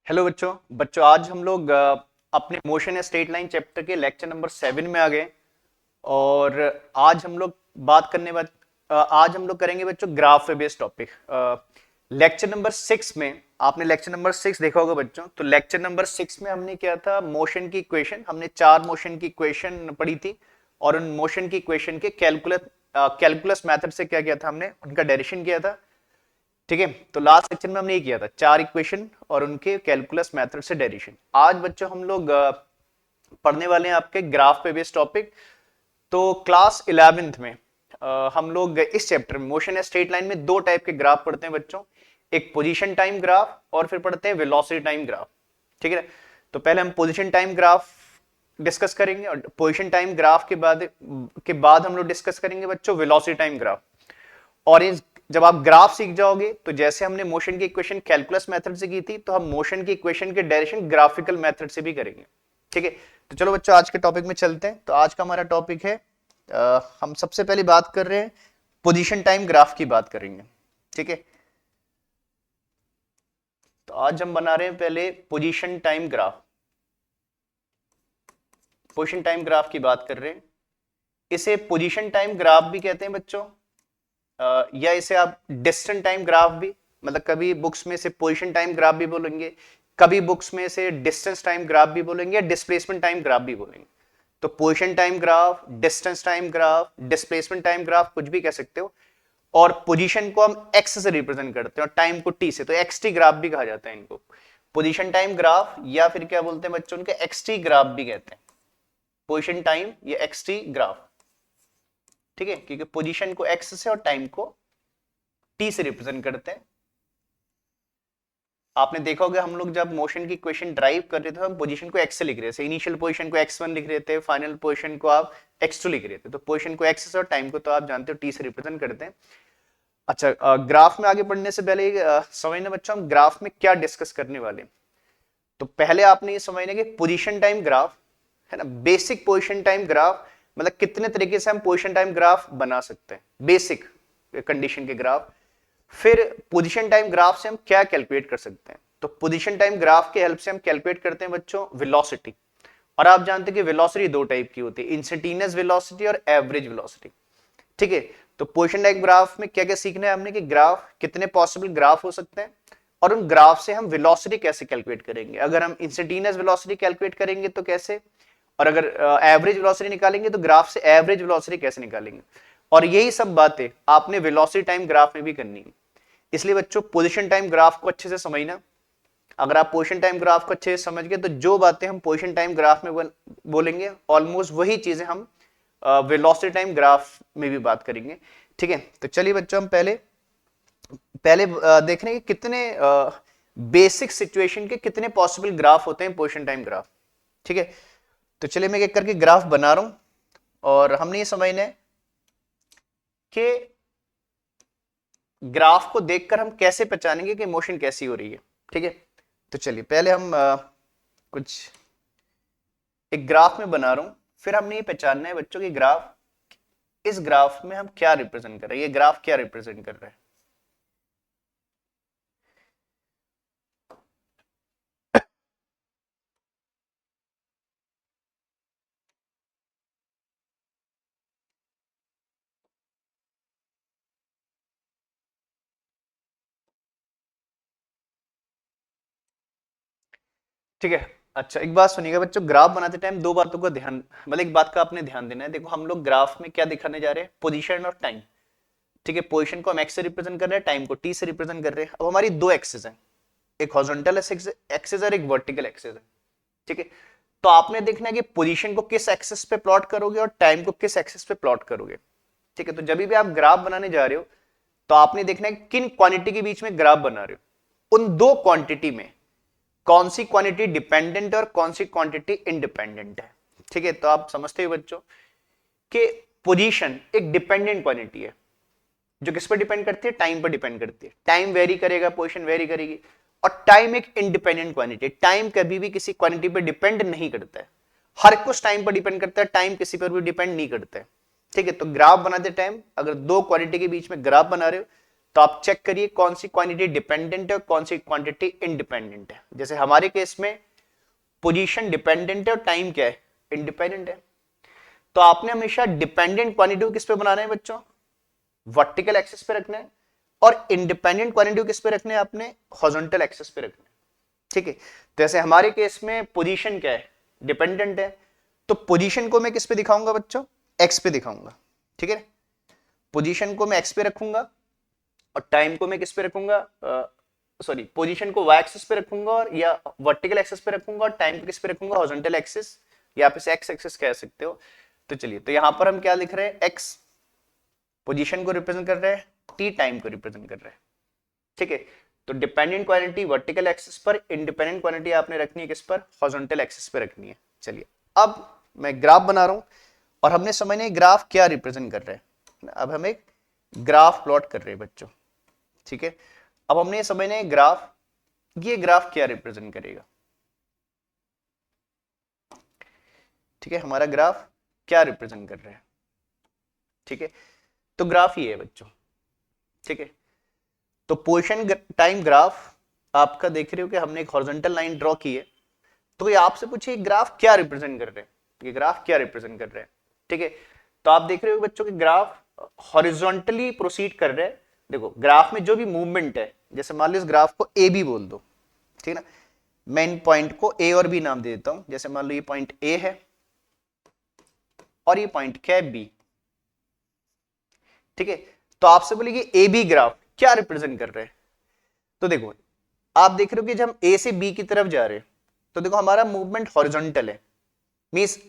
Hello बच्चों बच्चों आज हम लोग अपने मोशन या स्ट्रेट लाइन चैप्टर के लेक्चर नंबर 7 में आ गए। और आज हम लोग आज हम लोग करेंगे बच्चों ग्राफ पे बेस्ड टॉपिक। लेक्चर नंबर 6 में आपने लेक्चर नंबर 6 देखा होगा बच्चों। तो लेक्चर नंबर 6 में हमने क्या था, मोशन की इक्वेशन, हमने 4 मोशन की इक्वेशन पढ़ी थी और उन मोशन की इक्वेशन के कैलकुलस मेथड से क्या किया था, हमने उनका डेरिवेशन किया था। ठीक है, तो लास्ट लेक्चर में हमने ये किया था, 4 इक्वेशन और उनके कैलकुलस मेथड से डेरिवेशन। आज बच्चों हम लोग पढ़ने वाले हैं आपके ग्राफ पे बेस्ड टॉपिक। तो क्लास 11th में हम लोग इस चैप्टर में मोशन या स्ट्रेट लाइन में दो टाइप के ग्राफ पढ़ते हैं बच्चों। एक पोजीशन टाइम ग्राफ और फिर पढ़ते हैं वेलोसिटी टाइम ग्राफ। ठीक है, तो पहले हम पोजीशन टाइम ग्राफ डिस्कस करेंगे और पोजीशन टाइम ग्राफ के बाद हम लोग डिस्कस करेंगे बच्चों वेलोसिटी टाइम ग्राफ। और जब आप ग्राफ सीख जाओगे तो जैसे हमने मोशन की इक्वेशन कैलकुलस मेथड से की थी, तो हम मोशन की इक्वेशन के डायरेक्शन ग्राफिकल मेथड से भी करेंगे। ठीक है, तो चलो बच्चों आज के टॉपिक में चलते हैं। तो आज का हमारा टॉपिक है, हम सबसे पहले बात कर रहे हैं पोजीशन टाइम ग्राफ की बात करेंगे। ठीक है, तो आज हम बना रहे हैं पहले position time graph. Position time graph की बात कर रहे हैं, इसे पोजीशन टाइम ग्राफ भी कहते हैं बच्चों। या इसे आप डिस्टेंस टाइम ग्राफ भी, मतलब कभी बुक्स में से पोजीशन टाइम ग्राफ भी बोलेंगे, कभी बुक्स में से डिस्टेंस टाइम ग्राफ भी बोलेंगे या डिस्प्लेसमेंट टाइम ग्राफ भी बोलेंगे। तो position time graph, distance time graph, displacement time graph कुछ भी कह सकते हो। और पोजीशन को हम एक्स से रिप्रेजेंट करते हैं और टाइम को टी से, तो एक्सटी ग्राफ भी कहा जाता है इनको। पोजीशन टाइम ग्राफ या फिर क्या बोलते हैं बच्चों, उनके एक्सटी ग्राफ भी कहते हैं। पोजीशन टाइम या एक्सटी ग्राफ। ठीक है, क्योंकि पोजीशन को एक्स से और टाइम को टी से रिप्रेजेंट करते हैं। आपने देखा होगा हम लोग जब मोशन की इक्वेशन ड्राइव कर रहे थे, हम पोजीशन को एक्स से लिख रहे थे, इनिशियल पोजीशन को x1 लिख रहे थे, फाइनल पोजीशन को आप x2 लिख रहे थे। तो पोजीशन को एक्स से और टाइम को तो आप जानते हो टी से रिप्रेजेंट करते हैं। अच्छा, ग्राफ में आगे बढ़ने से पहले समझना बच्चों, हम ग्राफ में क्या डिस्कस करने वाले हैं। तो पहले आपने ये समझना कि पोजीशन टाइम ग्राफ है ना, बेसिक पोजीशन टाइम ग्राफ, मतलब कितने तरीके से हम पोजीशन टाइम ग्राफ बना सकते हैं, बेसिक कंडीशन के ग्राफ। फिर पोजीशन टाइम ग्राफ से हम क्या कैलकुलेट कर सकते हैं। तो पोजीशन टाइम ग्राफ के हेल्प से हम कैलकुलेट करते हैं बच्चों वेलोसिटी। और आप जानते हैं कि वेलोसिटी दो टाइप की होती है, इंस्टेंटेनियस वेलोसिटी और एवरेज वेलोसिटी। ठीक है, तो पोजीशन टाइम ग्राफ में क्या क्या सीखना है हमने कि ग्राफ, कितने पॉसिबल ग्राफ हो सकते हैं और उन ग्राफ से हम वेलोसिटी कैसे कैलकुलेट करेंगे। अगर हम इंस्टेंटेनियस वेलोसिटी कैलकुलेट करेंगे तो कैसे, और अगर एवरेज वेलोसिटी निकालेंगे तो ग्राफ से एवरेज वेलोसिटी कैसे निकालेंगे। और यही सब बातें आपने वेलोसिटी टाइम ग्राफ में भी करनी है। इसलिए बच्चों पोजीशन टाइम ग्राफ को अच्छे से समझना। अगर आप पोजीशन टाइम ग्राफ को अच्छे से समझ गए तो जो बातें हम पोजीशन टाइम ग्राफ में बोलेंगे ऑलमोस्ट वही चीजें हम वेलोसिटी टाइम ग्राफ में भी बात करेंगे। ठीक है, तो चलिए बच्चों हम पहले पहले देख रहे हैं कि कितने बेसिक सिचुएशन के कितने पॉसिबल ग्राफ होते हैं पोजीशन टाइम ग्राफ। ठीक है, तो चलिए मैं एक करके ग्राफ बना रहा हूं और हमने ये समझना है कि ग्राफ को देखकर हम कैसे पहचानेंगे कि मोशन कैसी हो रही है। ठीक है, तो चलिए पहले हम कुछ एक ग्राफ में बना रहा हूं, फिर हमने ये पहचानना है बच्चों की ग्राफ, इस ग्राफ में हम क्या रिप्रेजेंट कर रहे हैं, ये ग्राफ क्या रिप्रेजेंट कर रहा है। ठीक है, अच्छा एक बात सुनिएगा बच्चों, ग्राफ बनाते टाइम दो बातों का ध्यान, मतलब एक बात का आपने ध्यान देना है। देखो हम लोग ग्राफ में क्या दिखाने जा रहे हैं, पोजीशन और टाइम। ठीक है, पोजीशन को हम एक्स से रिप्रेजेंट कर रहे हैं, टाइम को टी से रिप्रेजेंट कर रहे हैं। अब हमारी दो एक्सेस हैं, एक हॉरिजॉन्टल एक्सेस और एक वर्टिकल एक्सेस है। ठीक है, तो आपने देखना है कि पोजीशन को किस एक्सेस पे प्लॉट करोगे और टाइम को किस एक्सेस पे प्लॉट करोगे। ठीक है, तो जब भी आप ग्राफ बनाने जा रहे हो तो आपने देखना है किन क्वांटिटी के बीच में ग्राफ बना रहे हो, उन दो क्वांटिटी में कौन सी क्वांटिटी डिपेंडेंट है और कौन सी क्वांटिटी इंडिपेंडेंट है। ठीक है, तो आप समझते हो बच्चों कि पोजीशन एक डिपेंडेंट क्वांटिटी है जो किस पर डिपेंड करती है, टाइम पर डिपेंड करती है। टाइम वेरी करेगा, पोजीशन वेरी करेगी। और टाइम एक इंडिपेंडेंट क्वांटिटी, टाइम कभी भी किसी क्वांटिटी पर डिपेंड नहीं करता है। हर कुछ टाइम पर डिपेंड करता है, टाइम किसी पर भी डिपेंड नहीं करता है। ठीक है, तो ग्राफ बनाते टाइम अगर दो क्वांटिटी के बीच में ग्राफ बना रहे हो तो आप चेक करिए कौन सी क्वांटिटी डिपेंडेंट है और कौन सी क्वांटिटी इंडिपेंडेंट है। जैसे हमारे केस में पोजीशन डिपेंडेंट है और टाइम क्या है, इंडिपेंडेंट है। तो आपने हमेशा डिपेंडेंट क्वांटिटी को किस पे बनाना है बच्चों, वर्टिकल एक्सिस पे रखना है, और इंडिपेंडेंट क्वांटिटी को किस पे रखना है, आपने हॉरिजॉन्टल एक्सिस पे रखना है। ठीक है, तो ऐसे हमारे केस में पोजीशन क्या है, डिपेंडेंट है, तो पोजीशन को मैं किस पे दिखाऊंगा बच्चों, एक्स पे दिखाऊंगा। ठीक है, पोजीशन को मैं एक्स पे रखूंगा और टाइम को मैं किस पे रखूंगा, सॉरी पोजीशन को वाई एक्सिस पे रखूंगा और या वर्टिकल एक्सिस पे रखूंगा, और टाइम को किस पे रखूंगा, हॉरिजॉन्टल एक्सिस, या आप इसे एक्स एक्सिस कह सकते हो। तो चलिए, तो यहां पर हम क्या लिख रहे हैं, एक्स पोजीशन को रिप्रेजेंट कर रहे हैं, टी टाइम को रिप्रेजेंट कर रहे हैं। ठीक है, तो डिपेंडेंट क्वांटिटी वर्टिकल एक्सिस पर, इंडिपेंडेंट क्वांटिटी आपने रखनी है किस पर, हॉरिजॉन्टल एक्सिस पे रखनी है। चलिए, अब मैं ग्राफ बना रहा हूं और हमने समझना है ग्राफ क्या रिप्रेजेंट कर रहे हैं। अब हम एक ग्राफ प्लॉट कर रहे हैं बच्चों। ठीक है, अब हमने समझना है ग्राफ, ये ग्राफ क्या रिप्रेजेंट करेगा। ठीक है, हमारा ग्राफ क्या रिप्रेजेंट कर रहा है। ठीक है, तो ग्राफ ये है बच्चों। ठीक है, तो पोजीशन टाइम ग्राफ आपका देख रहे हो कि हमने एक हॉरिजॉन्टल लाइन ड्रॉ की है। तो ये आपसे पूछे ग्राफ क्या रिप्रेजेंट कर रहे हैं, ये ग्राफ क्या रिप्रेजेंट कर रहे हैं। ठीक है, तो आप देख रहे हो बच्चों कि ग्राफ हॉरिजॉन्टली प्रोसीड कर रहे हैं। देखो ग्राफ में जो भी मूवमेंट है, जैसे मान लो इस ग्राफ को ए बी बोल दो, ठीक है ना, मैं इन पॉइंट को ए और बी नाम दे देता हूं। जैसे मान लो ये पॉइंट ए है और ये पॉइंट क्या है, बी। ठीक है, तो आपसे बोले कि ए बी ग्राफ क्या रिप्रेजेंट कर रहे हैं। तो देखो आप देख रहे हो कि जब हम ए से बी की तरफ जा रहे हैं, तो देखो हमारा मूवमेंट हॉरिजॉन्टल है, मींस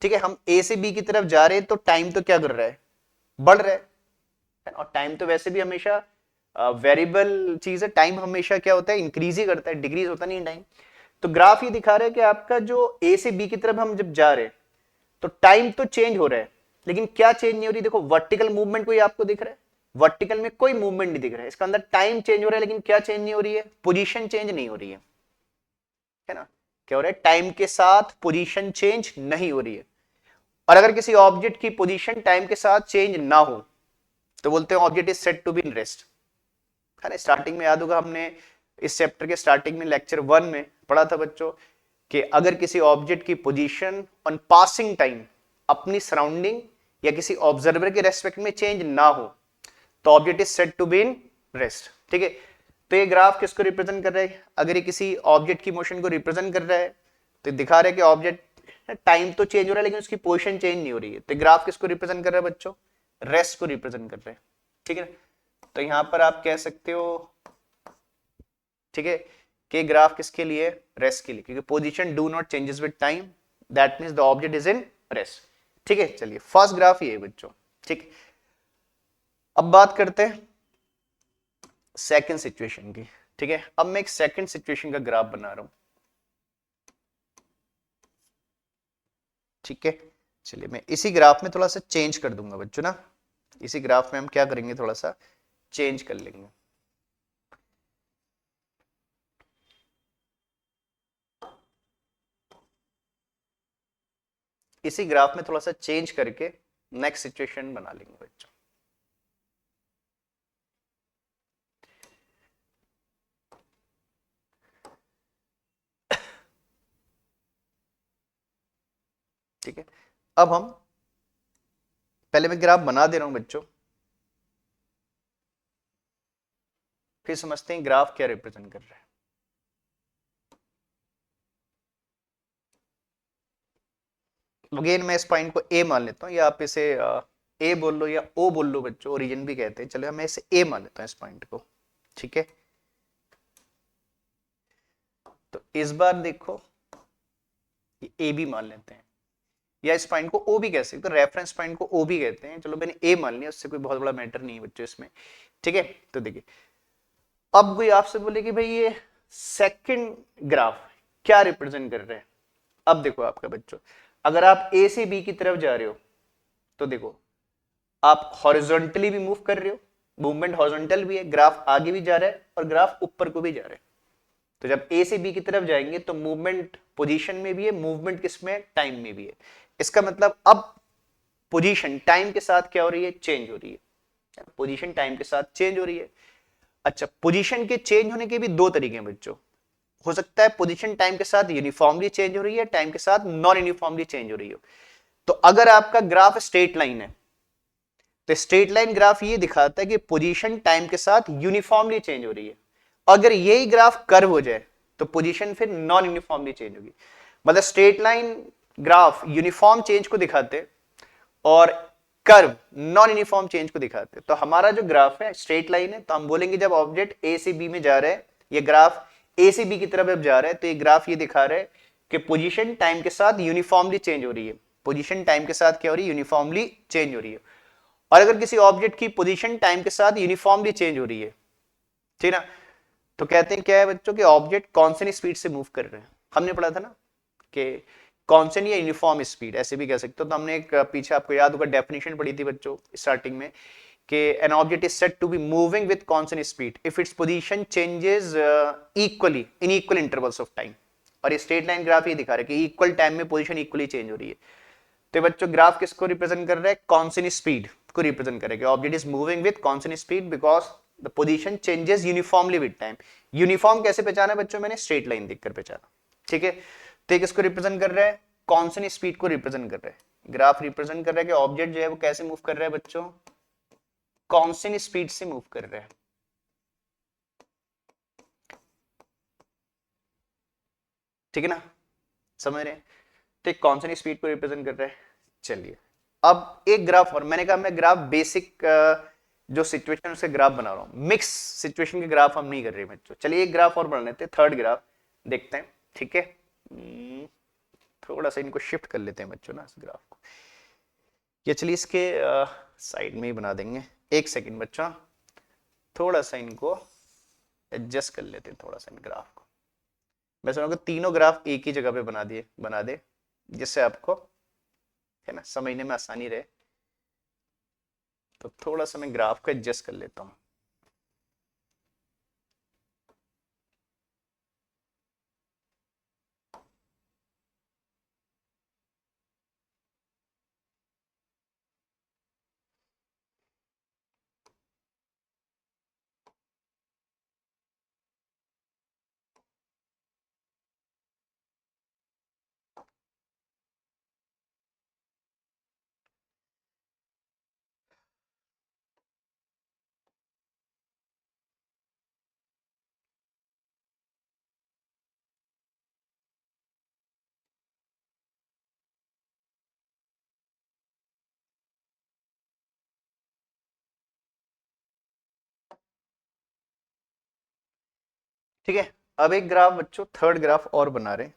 ठीक है, हम ए से बी की तरफ जा रहे हैं तो टाइम तो क्या कर रहा है, बढ़ रहा है। और टाइम तो वैसे भी हमेशा वेरिएबल चीज है, टाइम हमेशा क्या होता है, इंक्रीज ही करता है, डिक्रीज होता नहीं टाइम। तो ग्राफ ये दिखा रहा है कि आपका जो ए से बी की तरफ हम जब जा रहे हैं तो टाइम तो चेंज हो रहा है, लेकिन क्या चेंज नहीं हो रही। देखो वर्टिकल मूवमेंट कोई आपको दिख रहा है, वर्टिकल में कोई मूवमेंट नहीं दिख रहा है, इसका अंदर टाइम चेंज हो रहा है लेकिन क्या चेंज नहीं हो रही है, पोजीशन चेंज नहीं हो रही है ना। क्या हो रहा है, टाइम के साथ पोजीशन चेंज नहीं हो रही है। और अगर किसी ऑब्जेक्ट की पोजीशन टाइम के साथ चेंज ना हो तो बोलते हैं object is set to be in rest, है ना। स्टार्टिंग में याद होगा हमने इस चैप्टर के स्टार्टिंग में लेक्चर 1 में पढ़ा था बच्चों कि अगर किसी ऑब्जेक्ट की पोजीशन ऑन पासिंग टाइम अपनी सराउंडिंग या किसी ऑब्जर्वर के रेस्पेक्ट में चेंज ना हो तो object is set to be in rest. ठीक है, तो ये ग्राफ किसको रिप्रेजेंट कर रहा है, अगर ये किसी ऑब्जेक्ट की मोशन को रिप्रेजेंट कर रहा है तो दिखा रहा है कि ऑब्जेक्ट टाइम तो चेंज हो रहा है लेकिन उसकी पोजीशन चेंज नहीं हो रही है। तो ग्राफ किसको रिप्रेजेंट कर रहा है बच्चों, रेस्ट को रिप्रेजेंट कर रहा है। ठीक है, तो यहां पर आप कह सकते हो, ठीक है, कि ग्राफ किसके लिए, रेस्ट के लिए, क्योंकि position do not changes with time, that means the object is in rest. ठीक है, चलिए फर्स्ट ग्राफ ये है बच्चों। ठीक, अब बात करते हैं सेकंड सिचुएशन की। ठीक है, अब मैं एक सेकंड सिचुएशन का ग्राफ बना रहा हूं। ठीक है, चलिए मैं इसी ग्राफ में थोड़ा सा चेंज कर दूंगा बच्चों ना, इसी ग्राफ में हम क्या करेंगे, थोड़ा सा चेंज कर लेंगे। इसी ग्राफ में थोड़ा सा चेंज करके नेक्स्ट सिचुएशन बना लेंगे बच्चों। ठीक है, अब हम पहले मैं ग्राफ बना दे रहा हूं बच्चों, फिर समझते हैं ग्राफ क्या रिप्रेजेंट कर रहा है। अगेन मैं इस पॉइंट को ए मान लेता हूं, या आप इसे ए बोल लो या ओ बोल लो बच्चों, ओरिजिन भी कहते हैं, चलो मैं इसे ए मान लेता हूं इस पॉइंट को। ठीक है, तो इस बार देखो ये ए भी मान लेते हैं, या इस पॉइंट को ओ भी कह सकते, तो रेफरेंस पॉइंट को ओ भी कहते हैं। चलो मैंने ए मान लिया, उससे कोई बहुत बड़ा मैटर नहीं है बच्चों इसमें। ठीक है, तो देखिए अब कोई आपसे बोले कि भाई ये सेकंड ग्राफ क्या रिप्रेजेंट कर रहे हैं। अब देखो आपका बच्चों, अगर आप ए से बी की तरफ जा रहे हो तो देखो आप हॉरिजॉन्टली भी मूव कर रहे हो, मूवमेंट हॉरिजॉन्टल भी है, ग्राफ आगे भी जा रहा है और ग्राफ ऊपर को भी जा रहा है। तो जब ए से बी की तरफ जाएंगे तो मूवमेंट पोजीशन में भी है, मूवमेंट किसमें, टाइम में भी है। इसका मतलब अब पोजीशन टाइम के साथ क्या हो रही है, चेंज हो रही है। पोजीशन टाइम के साथ चेंज हो रही है। अच्छा, पोजीशन के चेंज होने के भी दो तरीके हैं बच्चों। हो सकता है पोजीशन टाइम के साथ यूनिफॉर्मली चेंज हो रही है, टाइम के साथ नॉन यूनिफॉर्मली चेंज हो रही हो। तो अगर आपका ग्राफ स्ट्रेट लाइन है तो स्ट्रेट लाइन ग्राफ ये दिखाता है कि पोजीशन टाइम के साथ यूनिफॉर्मली चेंज हो रही है। अगर यही ग्राफ कर्व हो जाए तो पोजीशन फिर नॉन यूनिफॉर्मली चेंज होगी। मतलब straight line graph uniform change को दिखाते और कर्व नॉन यूनिफॉर्म चेंज को दिखाते। तो हमारा जो ग्राफ है स्ट्रेट लाइन है, तो हम बोलेंगे जब ऑब्जेक्ट ए से बी में जा रहा है, ये ग्राफ ए से बी की तरफ जब जा रहा है तो ये ग्राफ ये दिखा रहा है कि पोजीशन टाइम के साथ यूनिफॉर्मली चेंज हो रही है। पोजीशन टाइम के साथ क्या हो रही है? यूनिफॉर्मली चेंज हो रही है। और अगर किसी ऑब्जेक्ट की पोजीशन टाइम के साथ यूनिफॉर्मली चेंज हो रही है, ठीक ना, तो कहते हैं क्या है बच्चों कि ऑब्जेक्ट कांस्टेंट स्पीड से मूव कर रहे हैं। हमने पढ़ा था ना कि कांस्टेंट या यूनिफॉर्म स्पीड ऐसे भी कह सकते हो। तो हमने एक पीछे आपको याद होगा डेफिनेशन पढ़ी थी बच्चों स्टार्टिंग में कि an object is said to be moving with constant speed if its position changes equally in equal intervals of time. और ये स्ट्रेट लाइन ग्राफ ये दिखा रहा है कि इक्वल टाइम में पोजीशन इक्वली चेंज हो रही है। तो बच्चों ग्राफ किसको रिप्रेजेंट कर रहा है? कांस्टेंट स्पीड को रिप्रेजेंट करेगा। Object is moving with constant speed because the position changes uniformly with time. Uniform कैसे पहचाना बच्चों? मैंने स्ट्रेट लाइन देखकर पहचाना, ठीक है। तो किसको रिप्रेजेंट कर रहा है? कांस्टेंट स्पीड को रिप्रेजेंट कर रहा है। ग्राफ रिप्रेजेंट कर रहा है कि ऑब्जेक्ट जो है वो कैसे मूव कर रहा है बच्चों? कांस्टेंट स्पीड से मूव कर रहा है, ठीक है ना, समझ रहे हैं? तो कांस्टेंट स्पीड को रिप्रेजेंट कर रहा है। चलिए अब एक ग्राफ और, मैंने कहा मैं ग्राफ बेसिक जो सिचुएशन उसके ग्राफ बना रहा हूं, मिक्स सिचुएशन के ग्राफ हम नहीं कर रहे बच्चों। चलिए एक ग्राफ और बना लेते हैं, थर्ड ग्राफ देखते हैं, ठीक है। थोड़ा सा इनको शिफ्ट कर लेते हैं बच्चों ना इस ग्राफ को, या चलिए इसके साइड में ही बना देंगे। एक सेकंड बच्चों, थोड़ा सा इनको एडजस्ट कर लेते हैं थोड़ा सा इन ग्राफ को। मैं समझूंगा तीनों ग्राफ एक ही जगह पे बना दे जिससे आपको है ना समझने में आसानी रहे। तो थोड़ा सा मैं ग्राफ को एडजस्ट कर लेता हूं। ठीक है, अब एक ग्राफ बच्चों थर्ड ग्राफ और बना रहे हैं।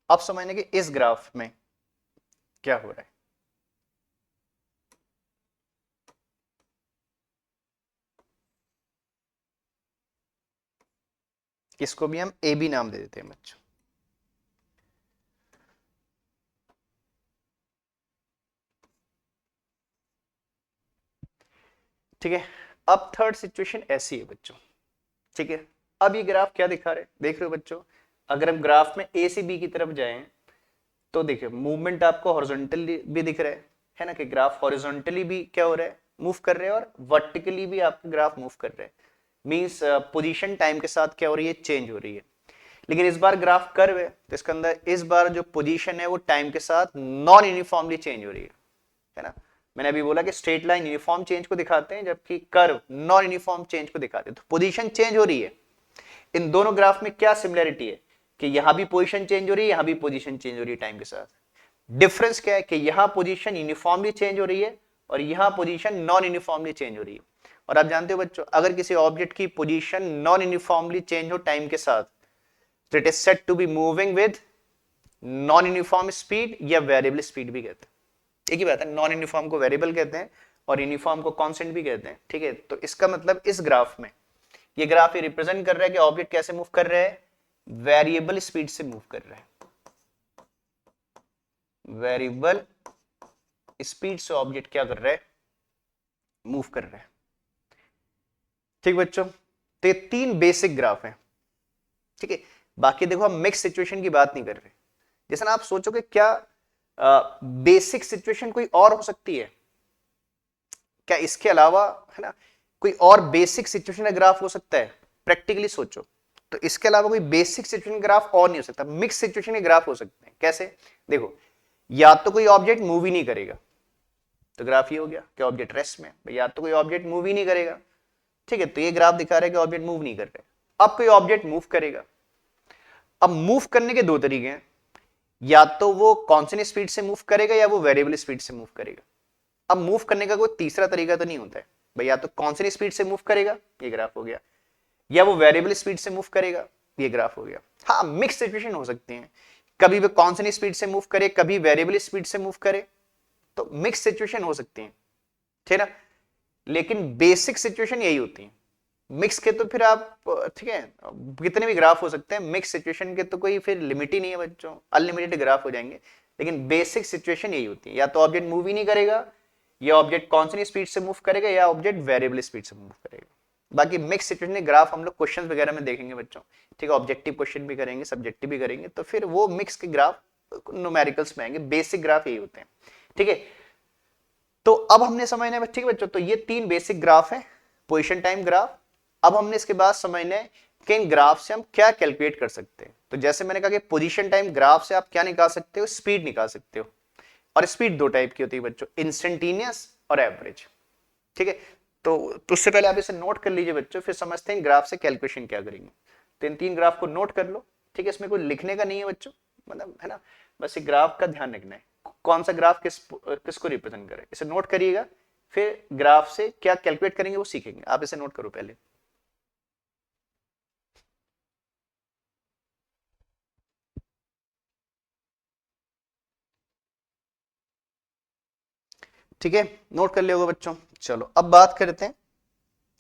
अब समझने कि इस ग्राफ में क्या हो रहा है। इसको भी हम ए बी नाम दे देते हैं बच्चों। ठीक है, अब थर्ड सिचुएशन ऐसी है बच्चों, ठीक है। अब ये ग्राफ क्या दिखा रहे हैं देख रहे हो बच्चों? अगर हम ग्राफ में ए से बी की तरफ जाएं तो देखिए मूवमेंट आपको हॉरिजॉन्टली भी दिख रहा है ना, कि ग्राफ हॉरिजॉन्टली भी क्या हो रहा है? मूव कर रहे हैं, और वर्टिकली भी आपका ग्राफ मूव कर रहे हैं। मींस पोजीशन टाइम के साथ क्या हो रही है? चेंज हो रही है। लेकिन इस बार ग्राफ कर्व है तो इसके अंदर इस बार जो पोजीशन है वो टाइम के साथ नॉन यूनिफॉर्मली चेंज हो रही है ना। मैंने अभी बोला कि स्ट्रेट लाइन यूनिफॉर्म चेंज को दिखाते हैं जबकि कर्व नॉन यूनिफॉर्म चेंज को दिखाते हैं। तो पोजीशन चेंज हो रही है। इन दोनों ग्राफ में क्या सिमिलरिटी है? कि यहां भी पोजीशन चेंज हो रही है, यहां भी पोजीशन चेंज हो रही है टाइम के साथ। डिफरेंस क्या है? कि यहां पोजीशन यूनिफॉर्मली चेंज हो रही है और यहां पोजीशन नॉन यूनिफॉर्मली चेंज हो रही है। और आप जानते हो बच्चों, अगर किसी ऑब्जेक्ट की पोजीशन नॉन यूनिफॉर्मली चेंज हो टाइम के साथ तो it is said to be moving with non uniform speed या वेरिएबल स्पीड भी कहते हैं। एक ही बात है, नॉन यूनिफॉर्म को वेरिएबल कहते हैं और यूनिफॉर्म को कांस्टेंट भी कहते हैं, ठीक है। तो इसका मतलब इस ग्राफ में ये ग्राफ ये रिप्रेजेंट कर रहा है कि ऑब्जेक्ट कैसे मूव कर रहा है? वेरिएबल स्पीड से मूव कर रहा है। वेरिएबल स्पीड से ऑब्जेक्ट क्या कर रहा है? मूव कर रहा है। ठीक बच्चों, तो ये तीन बेसिक ग्राफ हैं, ठीक है। बाकी देखो हम मिक्स सिचुएशन की बात नहीं कर रहे, जैसे ना आप सोचोगे क्या बेसिक सिचुएशन कोई और हो सकती है क्या, इसके अलावा, है ना, कोई और बेसिक सिचुएशन का ग्राफ हो सकता है? प्रैक्टिकली सोचो तो इसके अलावा कोई बेसिक सिचुएशन ग्राफ और नहीं हो सकता। मिक्स सिचुएशन के ग्राफ हो सकते हैं। कैसे? देखो, या तो कोई ऑब्जेक्ट मूव ही नहीं करेगा, तो ग्राफ ये हो गया कि ऑब्जेक्ट रेस्ट में, या तो कोई ऑब्जेक्ट मूव ही नहीं करेगा, ठीक है, तो ये ग्राफ दिखा रहा है कि ऑब्जेक्ट मूव नहीं कर रहे। अब कोई ऑब्जेक्ट मूव करेगा। अब मूव करने के दो तरीके हैं, या तो वो कांस्टेंट स्पीड से मूव करेगा या वो वेरिएबल स्पीड से मूव करेगा। अब मूव करने का कोई तीसरा तरीका तो नहीं होता है भाई, या तो कांस्टेंट स्पीड से मूव करेगा, ये ग्राफ हो गया, या वो वेरिएबल स्पीड से मूव करेगा, ये ग्राफ हो गया। हाँ, मिक्स सिचुएशन हो सकती हैं, कभी वो कांस्टेंट स्पीड से मूव करे, कभी वेरिएबल स्पीड से मूव करे, तो मिक्स सिचुएशन हो सकती है, ठीक है ना। लेकिन बेसिक सिचुएशन यही होती है। मिक्स के तो फिर आप, ठीक है, कितने भी ग्राफ हो सकते हैं, मिक्स सिचुएशन के तो कोई फिर लिमिट ही नहीं है बच्चों, अनलिमिटेड ग्राफ हो जाएंगे। लेकिन बेसिक सिचुएशन यही होती है, या तो ऑब्जेक्ट मूव ही नहीं करेगा, या ऑब्जेक्ट कांस्टेंट स्पीड से मूव करेगा, या ऑब्जेक्ट वेरिएबल स्पीड से मूव करेगा। बाकी मिक्स सिचुएशन ग्राफ हम लोग क्वेश्चन वगैरह में देखेंगे बच्चों, ठीक है, ऑब्जेक्टिव क्वेश्चन भी करेंगे, सब्जेक्टिव भी करेंगे, तो फिर वो मिक्स के ग्राफ न्यूमेरिकल्स में आएंगे। बेसिक ग्राफ यही होते हैं, ठीक है। तो अब हमने समझना है, ठीक है बच्चों, तो ये तीन बेसिक ग्राफ है, पोजीशन टाइम ग्राफ। अब हमने इसके बाद समझना है कि इन ग्राफ से हम क्या कैलकुलेट कर सकते हैं। तो जैसे मैंने कहा कि पोजीशन टाइम ग्राफ से आप क्या निकाल सकते हो, स्पीड निकाल सकते हो। और स्पीड दो टाइप की होती है बच्चों, इंस्टेंटेनियस और एवरेज, ठीक है। तो उससे पहले आप इसे नोट कर लीजिए बच्चों, फिर समझते हैं ग्राफ से कैलकुलेशन क्या करेंगे। तो इन तीन ग्राफ को नोट कर लो, ठीक है, इसमें कोई लिखने का नहीं है बच्चों, मतलब, है ना, बस ये ग्राफ का ध्यान रखना है, कौन सा ग्राफ किसको रिप्रेजेंट करे, इसे नोट करिएगा। फिर ग्राफ से क्या कैलकुलेट करेंगे वो सीखेंगे। आप इसे नोट करो पहले। ठीक है, नोट कर लिया होगा बच्चों। चलो अब बात करते हैं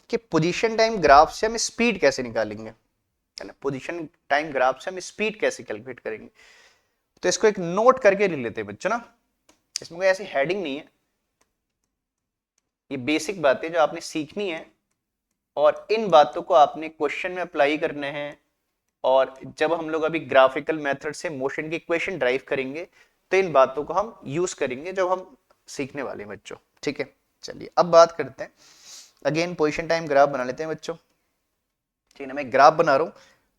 कि पोजीशन टाइम ग्राफ से हम स्पीड कैसे निकालेंगे, है ना, पोजीशन टाइम ग्राफ से हम स्पीड कैसे कैलकुलेट करेंगे। तो इसको एक नोट करके लिख लेते हैं बच्चों ना, इसमें कोई ऐसी हेडिंग नहीं है, ये बेसिक बातें जो आपने सीखनी है, और इन बातों को आपने क्वेश्चन में अप्लाई करने हैं। और जब हम लोग अभी ग्राफिकल मेथड से मोशन की इक्वेशन ड्राइव करेंगे, तो इन बातों को हम यूज करेंगे जब हम सीखने वाले हैं बच्चों, ठीक है। चलिए अब बात करते हैं, अगेन पोजीशन टाइम ग्राफ बना लेते हैं बच्चों, ठीक है। मैं ग्राफ बना रहा हूं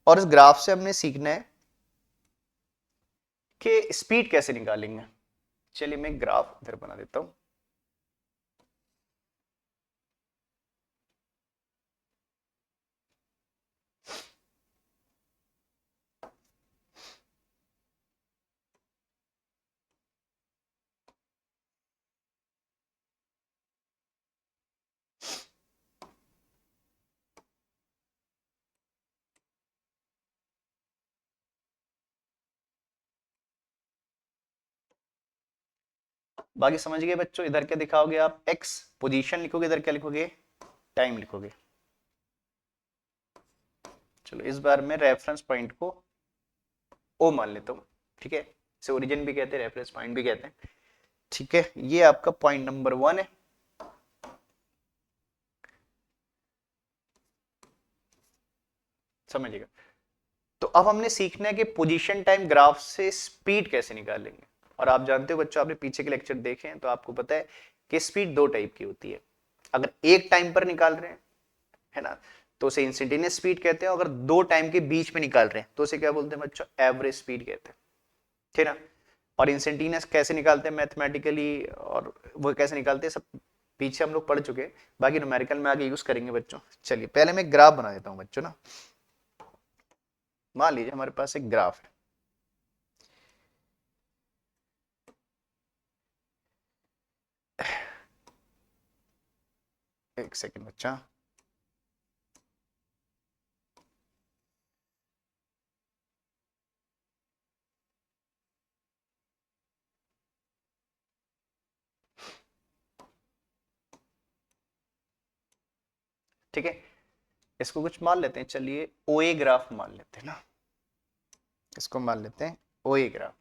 और इस ग्राफ से हमने सीखना है कि स्पीड कैसे निकालेंगे। चलिए मैं ग्राफ इधर बना देता हूं। बाकी समझ गए बच्चों, इधर क्या दिखाओगे आप, एक्स पोजीशन लिखोगे, इधर क्या लिखोगे, टाइम लिखोगे। चलो इस बार मैं रेफरेंस पॉइंट को ओ मान लेता हूं, ठीक है, इसे ओरिजिन भी कहते हैं, रेफरेंस पॉइंट भी कहते हैं, ठीक है। ये आपका पॉइंट नंबर 1 है। समझिएगा। तो अब हमने सीखना है कि पोजीशन टाइम ग्राफ से स्पीड कैसे निकालेंगे। और आप जानते हो बच्चों, आपने पीछे के लेक्चर देखे हैं तो आपको पता है कि स्पीड दो टाइप की होती है। अगर एक टाइम पर निकाल रहे हैं, है ना, तो उसे इंस्टेंटेनियस स्पीड कहते हैं। अगर दो टाइम के बीच में निकाल रहे हैं तो उसे क्या बोलते हैं बच्चों, एवरेज स्पीड कहते हैं, ठीक है ना। और इंस्टेंटेनियस कैसे निकालते हैं मैथमेटिकली, और वो कैसे निकालते हैं सब पीछे हम लोग पढ़ चुके हैं, बाकी न्यूमेरिकल में आगे यूज करेंगे बच्चों। चलिए पहले मैं ग्राफ बना देता हूं बच्चों ना। मान लीजिए हमारे पास एक ग्राफ है, एक सेकंड बच्चा, ठीक है। इसको कुछ मान लेते हैं, चलिए ओए ग्राफ मान लेते हैं ना, इसको मान लेते हैं ओए ग्राफ,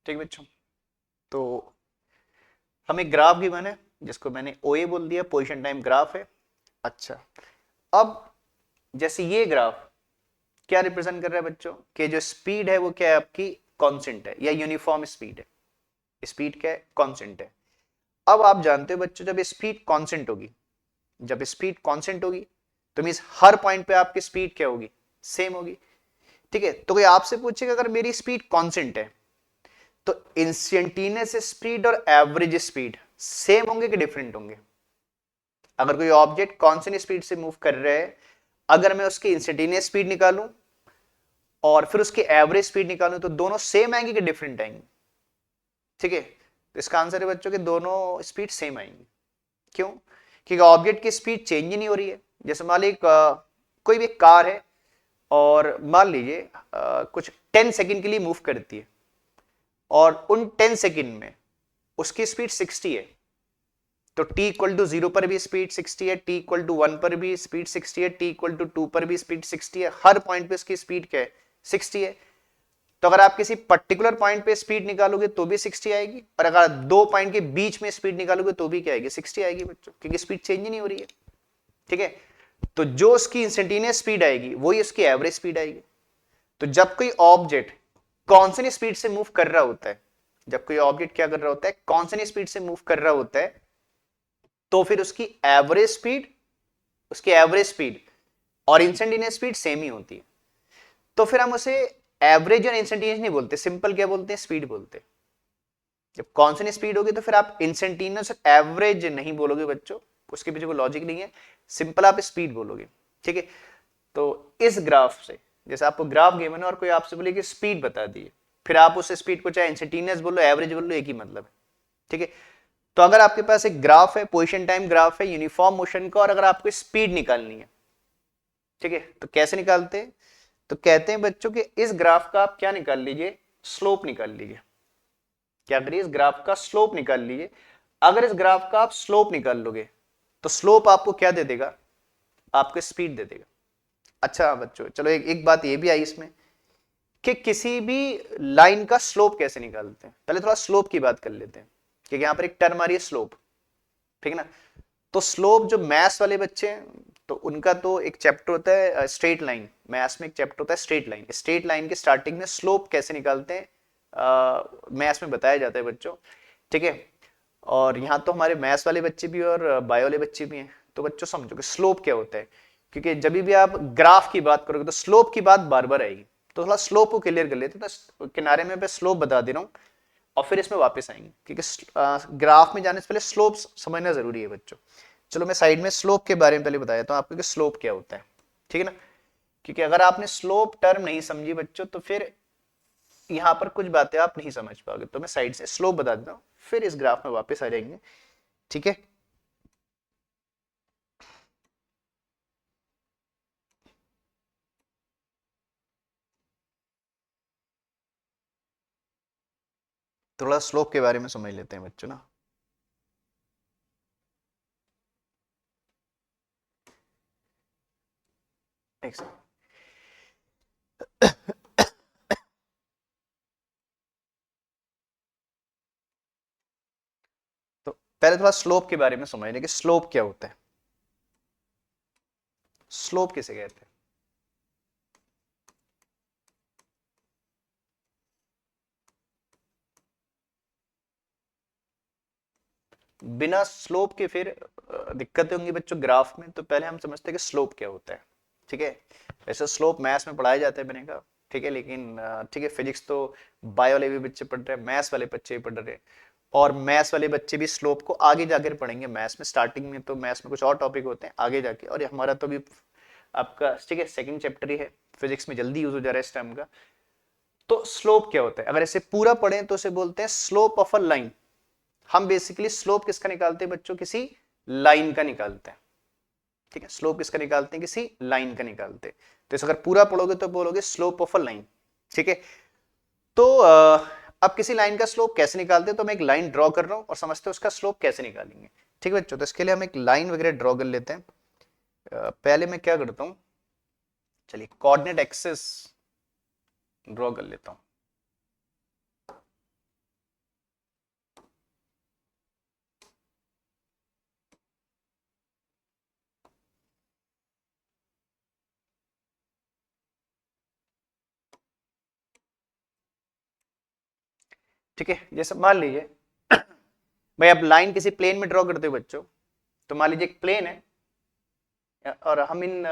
ठीक है बच्चों। तो हम एक ग्राफ गिवन है जिसको मैंने ओए बोल दिया, पोजीशन टाइम ग्राफ है। अच्छा, अब जैसे ये ग्राफ क्या रिप्रेजेंट कर रहा है बच्चों कि जो स्पीड है वो क्या है आपकी कांस्टेंट है या यूनिफॉर्म स्पीड है। स्पीड क्या है, कांस्टेंट है। अब आप जानते हो बच्चों जब स्पीड कांस्टेंट होगी, जब स्पीड कांस्टेंट होगी तो मींस हर पॉइंट पे आपकी स्पीड क्या होगी, सेम होगी। ठीक है, तो कोई आपसे पूछेगा अगर मेरी स्पीड कांस्टेंट है तो इंस्टेंटेनियस स्पीड और एवरेज स्पीड सेम होंगे कि डिफरेंट होंगे। अगर कोई ऑब्जेक्ट कांस्टेंट स्पीड से मूव कर रहा है, अगर मैं उसकी इंस्टेंटेनियस स्पीड निकालूं और फिर उसकी एवरेज स्पीड निकालूं तो दोनों सेम आएंगे कि डिफरेंट आएंगे। ठीक है, तो इसका आंसर है बच्चों कि दोनों स्पीड सेम आएंगी। क्यों? क्योंकि ऑब्जेक्ट की स्पीड चेंज ही नहीं हो रही है। जैसे मान लीजिए कोई भी कार है और मान लीजिए कुछ 10 सेकंड के लिए मूव करती है और उन 10 सेकंड में उसकी स्पीड 60 है, तो t इक्वल टू 0 पर भी स्पीड 60 है, t इक्वल टू 1 पर भी स्पीड 60 है, t इक्वल टू 2 पर भी स्पीड 60 है। हर पॉइंट पे उसकी स्पीड क्या है, 60 है। तो अगर आप किसी पर्टिकुलर पॉइंट पे स्पीड निकालोगे तो भी 60 आएगी, और अगर आप दो पॉइंट के बीच में स्पीड निकालोगे तो भी क्या आएगी, 60 आएगी बच्चों, क्योंकि स्पीड चेंज ही नहीं हो रही है। ठीक है, तो जो उसकी इंस्टेंटेनियस स्पीड आएगी वही उसकी एवरेज स्पीड आएगी। तो जब कोई ऑब्जेक्ट कांस्टेंट स्पीड से मूव कर रहा होता है, जब कोई ऑब्जेक्ट क्या कर रहा होता है, कांस्टेंट स्पीड से मूव कर रहा होता है, तो फिर उसकी एवरेज स्पीड और इंस्टेंटेनियस स्पीड सेम ही होती है। तो फिर हम उसे एवरेज और इंस्टेंटेनियस नहीं बोलते, सिंपल क्या बोलते हैं, स्पीड बोलते हैं। जब कांस्टेंट स्पीड होगी तो फिर आप इंस्टेंटेनियस एवरेज नहीं बोलोगे बच्चों, उसके पीछे कोई लॉजिक नहीं है, सिंपल आप स्पीड बोलोगे। ठीक है, तो इस ग्राफ से, जैसे आपको ग्राफ गिवन है और कोई आपसे बोले कि स्पीड बता दिए, फिर आप उस स्पीड को चाहे इंस्टेंटेनियस बोलो एवरेज बोलो, एक ही मतलब है। ठीक है, तो अगर आपके पास एक ग्राफ है, पोजीशन टाइम ग्राफ है यूनिफॉर्म मोशन का, और अगर आपको स्पीड निकालनी है, ठीक है, तो कैसे निकालते हैं, तो कहते हैं बच्चों कि इस ग्राफ का आप क्या निकाल लीजिए, स्लोप निकाल लीजिए। क्या करिए, इस ग्राफ का स्लोप निकाल लीजिए। अगर इस ग्राफ का आप स्लोप निकाल लोगे तो स्लोप आपको क्या दे देगा, आपको स्पीड दे देगा। अच्छा बच्चों चलो एक बात ये भी आई इसमें कि किसी भी लाइन का स्लोप कैसे निकालते हैं, पहले थोड़ा स्लोप की बात कर लेते हैं, क्योंकि यहां पर एक टर्म आ रही है स्लोप। ठीक है ना, तो स्लोप जो मैथ्स वाले बच्चे हैं तो उनका तो एक चैप्टर होता है स्ट्रेट लाइन, मैथ्स में एक चैप्टर होता है स्ट्रेट लाइन। स्ट्रेट लाइन के स्टार्टिंग में स्लोप कैसे निकालते हैं मैथ्स में बताया जाता है बच्चों। ठीक है, और यहाँ तो हमारे मैथ्स वाले बच्चे भी और बायो वाले बच्चे भी हैं, तो बच्चों समझो कि स्लोप क्या होता है, क्योंकि जब भी आप ग्राफ की बात करोगे तो स्लोप की बात बार बार आएगी। तो थोड़ा स्लोप को क्लियर कर लेते हैं, तो किनारे में मैं स्लोप बता दे रहा हूँ और फिर इसमें वापस आएंगे, क्योंकि ग्राफ में जाने से पहले स्लोप समझना जरूरी है बच्चों। चलो मैं साइड में स्लोप के बारे में पहले बताया तो आपको कि स्लोप क्या होता है। ठीक है ना, क्योंकि अगर आपने स्लोप टर्म नहीं समझी बच्चों तो फिर यहां पर कुछ बातें आप नहीं समझ पाओगे। तो मैं साइड से स्लोप बता देता हूं, फिर इस ग्राफ में वापस आ जाएंगे। ठीक है, थोड़ा स्लोप के बारे में समझ लेते हैं बच्चों ना। एक सेकंड। तो पहले थोड़ा स्लोप के बारे में समझ लें कि स्लोप क्या होता है, स्लोप किसे कहते हैं। बिना स्लोप के फिर दिक्कतें होंगी बच्चों ग्राफ में। तो पहले हम समझते हैं कि स्लोप क्या होता है। ठीक है, वैसे स्लोप मैथ्स में पढ़ाया जाता है मैंने कहा, ठीक है, लेकिन ठीक है, फिजिक्स तो बायो वाले भी बच्चे पढ़ रहे हैं, मैथ्स वाले बच्चे भी पढ़ रहे हैं, और मैथ्स वाले बच्चे भी स्लोप को आगे जाकर पढ़ेंगे। मैथ्स में स्टार्टिंग में तो मैथ्स में कुछ और टॉपिक होते हैं, आगे जाके, और हमारा तो भी आपका ठीक है सेकंड चैप्टर ही है, फिजिक्स में जल्दी यूज हो जा रहा है इस टाइम का। तो स्लोप क्या होता है, अगर इसे पूरा पढ़ें तो इसे बोलते हैं स्लोप ऑफ अ लाइन। हम बेसिकली स्लोप किसका निकालते हैं बच्चों, किसी लाइन का निकालते हैं। ठीक है, स्लोप किसका निकालते हैं, किसी लाइन का निकालते हैं। तो इसे अगर पूरा पढ़ोगे तो बोलोगे स्लोप ऑफ अ लाइन। ठीक है, तो अब किसी लाइन का स्लोप कैसे निकालते हैं, तो मैं एक लाइन ड्रॉ कर रहा हूं और समझते हैं उसका स्लोप कैसे निकालेंगे। ठीक है बच्चों, तो इसके लिए हम एक लाइन वगैरह ड्रॉ कर लेते हैं। पहले मैं क्या करता हूं, चलिए कोऑर्डिनेट एक्सिस ड्रॉ कर लेता हूं। ठीक है। जैसे मान लीजिए भाई आप लाइन किसी प्लेन में ड्रॉ करते हो बच्चों, तो मान लीजिए एक प्लेन है और हम इन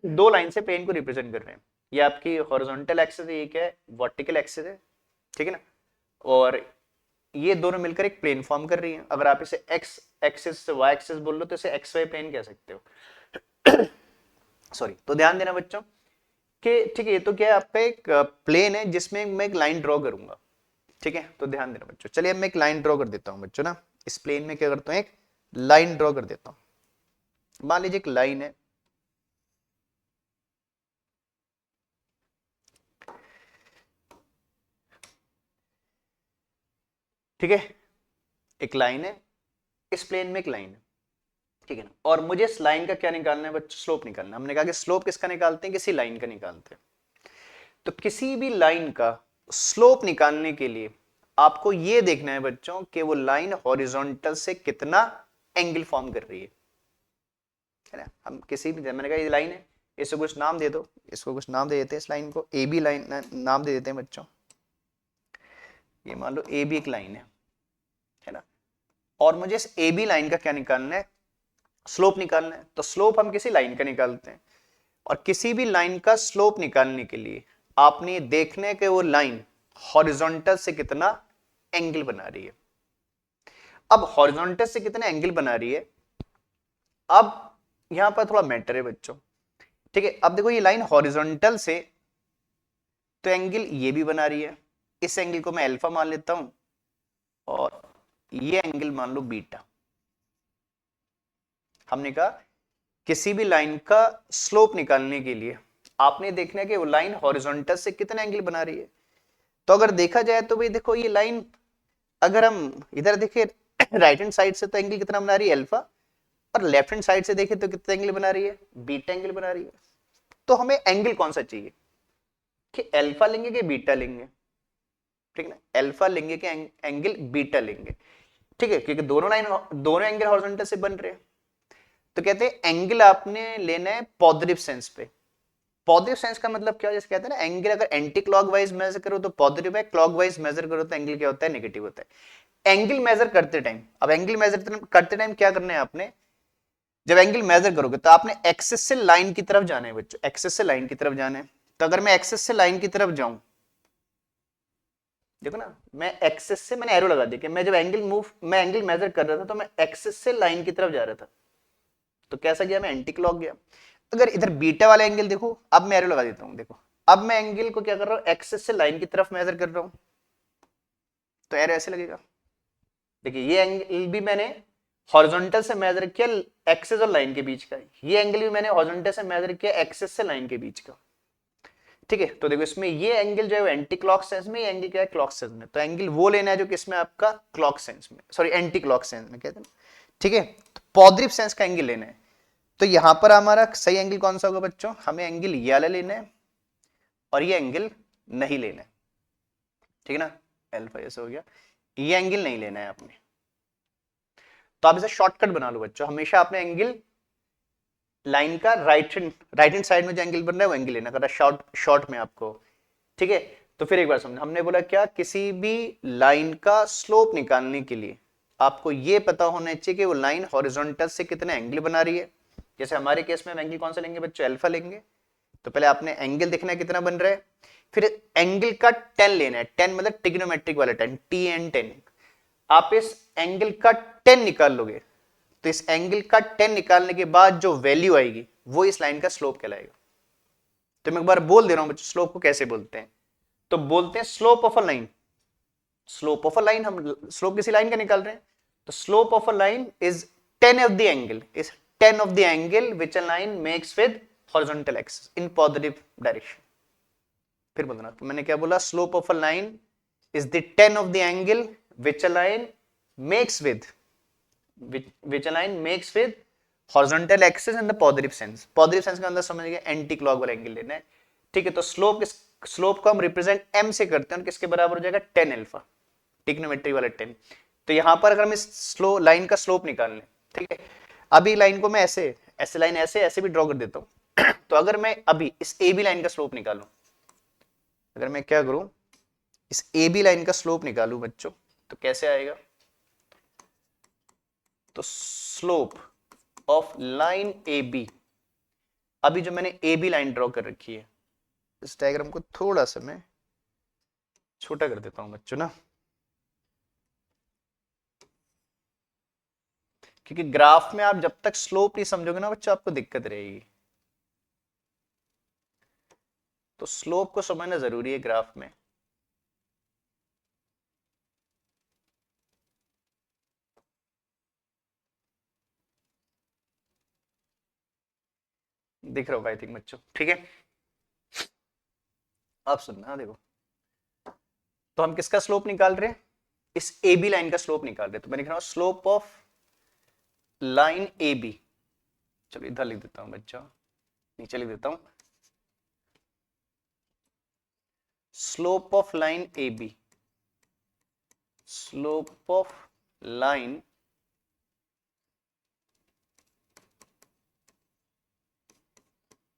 दो लाइन से प्लेन को रिप्रेजेंट कर रहे हैं। ये आपकी हॉरिजॉन्टल एक्सिस है, ये क्या है, वर्टिकल एक्सिस है, ठीक है ना। और ये दोनों मिलकर एक प्लेन फॉर्म कर रही हैं। अगर आप इसे एक्स एक्सिस से वाई एक्सिस बोल लो तो इसे एक्स वाई प्लेन कह सकते हो। सॉरी। तो ध्यान देना बच्चों कि ठीक है, ये तो क्या है, आपका एक प्लेन है जिसमें मैं एक लाइन ड्रॉ करूंगा, ठीक है। तो ध्यान देना बच्चों, चलिए मैं एक लाइन ड्रॉ कर देता हूं बच्चों ना। इस प्लेन में क्या करता हूं, एक लाइन ड्रॉ कर देता हूं। मान लीजिए एक लाइन है, ठीक है, एक लाइन है, इस प्लेन में एक लाइन है, ठीक है ना। और मुझे इस लाइन का क्या निकालना है बच्चों, स्लोप निकालना है। हमने कहा कि स्लोप किसका निकालते हैं, किसी लाइन का निकालते हैं। तो किसी भी लाइन का स्लोप निकालने के लिए आपको यह देखना है बच्चों कि वो लाइन हॉरिजॉन्टल से कितना एंगल फॉर्म कर रही है ना। हम किसी भी, मैंने कहा ये लाइन है, इसको कुछ नाम दे दो, इसको कुछ नाम दे देते हैं, इस लाइन को ए बी लाइन नाम दे देते हैं बच्चों। ये मान लो ए बी एक लाइन है ना। और मुझे इस ए बी लाइन का क्या निकालना है, स्लोप निकालना है। तो स्लोप हम किसी लाइन का निकालते हैं, और किसी भी लाइन का स्लोप निकालने के लिए आपने देखने के वो लाइन हॉरिजॉन्टल से कितना एंगल बना रही है। अब हॉरिजॉन्टल से कितना एंगल बना रही है, अब यहां पर थोड़ा मैटर है बच्चों, ठीक है। अब देखो ये लाइन हॉरिजॉन्टल से तो एंगल ये भी बना रही है, इस एंगल को मैं अल्फा मान लेता हूं, और ये एंगल मान लो बीटा। हमने कहा किसी भी लाइन का स्लोप निकालने के लिए आपने देखना है कि वो लाइन हॉरिजॉन्टल से कितना एंगल बना रही है। तो अगर देखा जाए तो भाई देखो ये लाइन, अगर हम इधर देखें राइट हैंड साइड से तो एंगल कितना बना रही है, अल्फा। और लेफ्ट हैंड साइड से देखें तो कितना एंगल बना रही है, बीटा एंगल बना रही है। तो हमें एंगल कौन सा चाहिए, कि अल्फा लेंगे कि बीटा लेंगे, ठीक है ना। अल्फा लेंगे कि एंगल बीटा लेंगे, ठीक है, क्योंकि दोनों एंगल हॉरिजॉन्टल से बन रहे हैं। तो कहते हैं एंगल आपने लेना है पॉजिटिव सेंस पे। पॉजिटिव सेंस का मतलब क्या है, जैसे कहते हैं ना, एंगल अगर एंटी क्लॉकवाइज मेजर करो तो पॉजिटिव है, क्लॉकवाइज मेजर करो तो एंगल क्या होता है, नेगेटिव होता है। एंगल मेजर करते टाइम, अब एंगल मेजर करते टाइम क्या करना है आपने, जब एंगल मेजर करोगे तो आपने एक्सिस से लाइन की तरफ जाना है बच्चों, एक्सिस से लाइन की तरफ जाना है। तो अगर मैं एक्सिस से लाइन की तरफ जाऊं, देखो ना, मैं एक्सिस से, मैंने एरो लगा दिया कि मैं जब मैं एंगल मेजर कर रहा था तो मैं एक्सिस से लाइन की तरफ जा रहा था, तो कैसा गया, मैं एंटी क्लॉक गया। अगर इधर बीटा वाला एंगल देखो, अब मैं एरो लगा देता हूं, देखो अब मैं एंगल को क्या कर रहा हूं, एक्सिस से लाइन की तरफ मेजर कर रहा हूं, तो एरो ऐसे लगेगा। देखिए ये एंगल भी मैंने हॉरिजॉन्टल से मेजर किया एक्सिस और लाइन के बीच का, ये एंगल भी मैंने हॉरिजॉन्टल से मेजर किया एक्सिस से लाइन के बीच का, ठीक है। तो देखो इसमें ये एंगल जो है एंटी क्लॉक सेंस में, ये एंगल क्या है, क्लॉक सेंस में। तो एंगल वो लेना है जो किसमें, आपका क्लॉक सेंस में, सॉरी एंटी क्लॉक सेंस में कहते हैं, ठीक है। तो पॉजिटिव सेंस का एंगल लेना है। तो यहां पर हमारा सही एंगल कौन सा होगा बच्चों, हमें एंगल ये वाला लेना है और ये एंगल नहीं लेना है, ठीक है ना। अल्फा ऐसे हो गया, ये एंगल नहीं लेना है आपने। तो आप इसे शॉर्टकट बना लो बच्चों, हमेशा आपने एंगल लाइन का राइट हैंड साइड में जो एंगल बन रहा है वो एंगल लेना कर रहा है शॉर्ट में आपको, ठीक है। तो फिर एक बार समझ, हमने बोला क्या, किसी भी लाइन का स्लोप निकालने के लिए आपको ये पता होना चाहिए कि वो लाइन हॉरिजॉन्टल से कितने एंगल बना रही है। जैसे हमारे केस में हम एंगल कौन सा लेंगे बच्चों, अल्फा लेंगे। तो पहले आपने एंगल देखना है कितना बन रहा है, फिर एंगल का 10 लेना है, 10 मतलब ट्रिग्नोमेट्रिक वाला 10, टी एन 10। आप इस एंगल का 10 निकाल लोगे, तो इस एंगल का 10 निकालने के बाद जो वैल्यू आएगी वो इस लाइन का स्लोप कहलाएगा। तो मैं एक बार बोल दे रहा हूं बच्चों, स्लोप को कैसे बोलते हैं, तो बोलते हैं slope of a line. Slope of a line, हम स्लोप किसी लाइन का निकाल रहे हैं, तो slope of a line is 10 of the angle, is 10 of the angle which a line makes with horizontal axis in positive direction. फिर बोलना, तो मैंने क्या बोला, slope of a line is the 10 of the angle which a line makes with which a line makes with horizontal axis in the positive sense। Positive sense का अंदर समझ गए, एंटी क्लॉक वाला एंगल लेना है, ठीक है। तो स्लोप को हम रिप्रेजेंट m से करते हैं, किसके बराबर हो जाएगा, 10 अल्फा, ट्रिग्नोमेट्री वाला 10। तो यहां पर अगर हम इस लाइन का स्लोप निकाल लें, ठीक है, अभी लाइन को मैं ऐसे लाइन ऐसे भी ड्रॉ कर देता हूं। तो अगर मैं अभी इस ए बी लाइन का स्लोप निकालूं, अगर मैं क्या करूं, इस ए बी लाइन का स्लोप निकालू बच्चों, तो कैसे आएगा? तो slope of line A B, अभी जो मैंने ए बी लाइन ड्रॉ कर रखी है, इस डायग्राम को थोड़ा सा मैं छोटा कर देता हूं बच्चों ना, क्योंकि ग्राफ में आप जब तक स्लोप नहीं समझोगे ना बच्चों, आपको दिक्कत रहेगी। तो स्लोप को समझना जरूरी है ग्राफ में। दिख रहा होगा आई थिंक बच्चों, ठीक है? आप सुनना देखो, तो हम किसका स्लोप निकाल रहे हैं? इस ए बी लाइन का स्लोप निकाल रहे हैं। तो मैं लिख रहा हूं slope of line A B, चलो इधर लिख देता हूं बच्चों, नीचे लिख देता हूं, slope of line A B, slope of line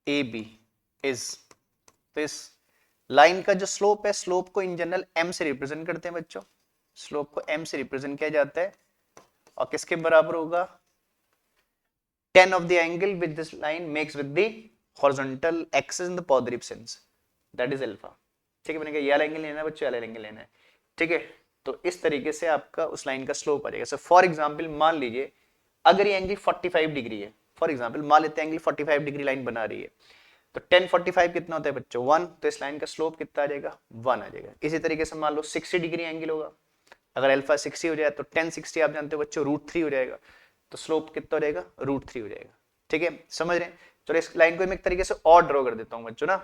A B is, तो इस लाइन का जो स्लोप है, स्लोप को इन जनरल एम से रिप्रेजेंट करते हैं बच्चों, स्लोप को एम से रिप्रेजेंट किया जाता है, और किसके बराबर होगा? tan of the angle with this line makes with the horizontal axis in the positive sense, that is alpha। ठीक है, मैंने कहा ये वाला एंगल लेना है बच्चों, वाला एंगल लेना है, ठीक है? तो इस तरीके से आपका उस लाइन का स्लोप आ जाएगा। सो फॉर एग्जांपल मान लीजिए अगर ये एंगल 45 डिग्री है, फॉर एग्जांपल मान लेते हैं एंगल 45 डिग्री लाइन बना रही है, तो 10 45 कितना होता है बच्चों? 1, तो इस लाइन का स्लोप कितना आ जाएगा? 1 आ जाएगा। इसी तरीके से मान लो 60 डिग्री एंगल होगा, अगर अल्फा 60 हो जाए तो 10 60 आप जानते हो बच्चों √3 हो जाएगा, तो स्लोप कितना हो जाएगा? √3 हो जाएगा। ठीक है, समझ रहे हैं? चलो इस लाइन को मैं एक तरीके से और ड्रॉ कर देता हूं बच्चों ना,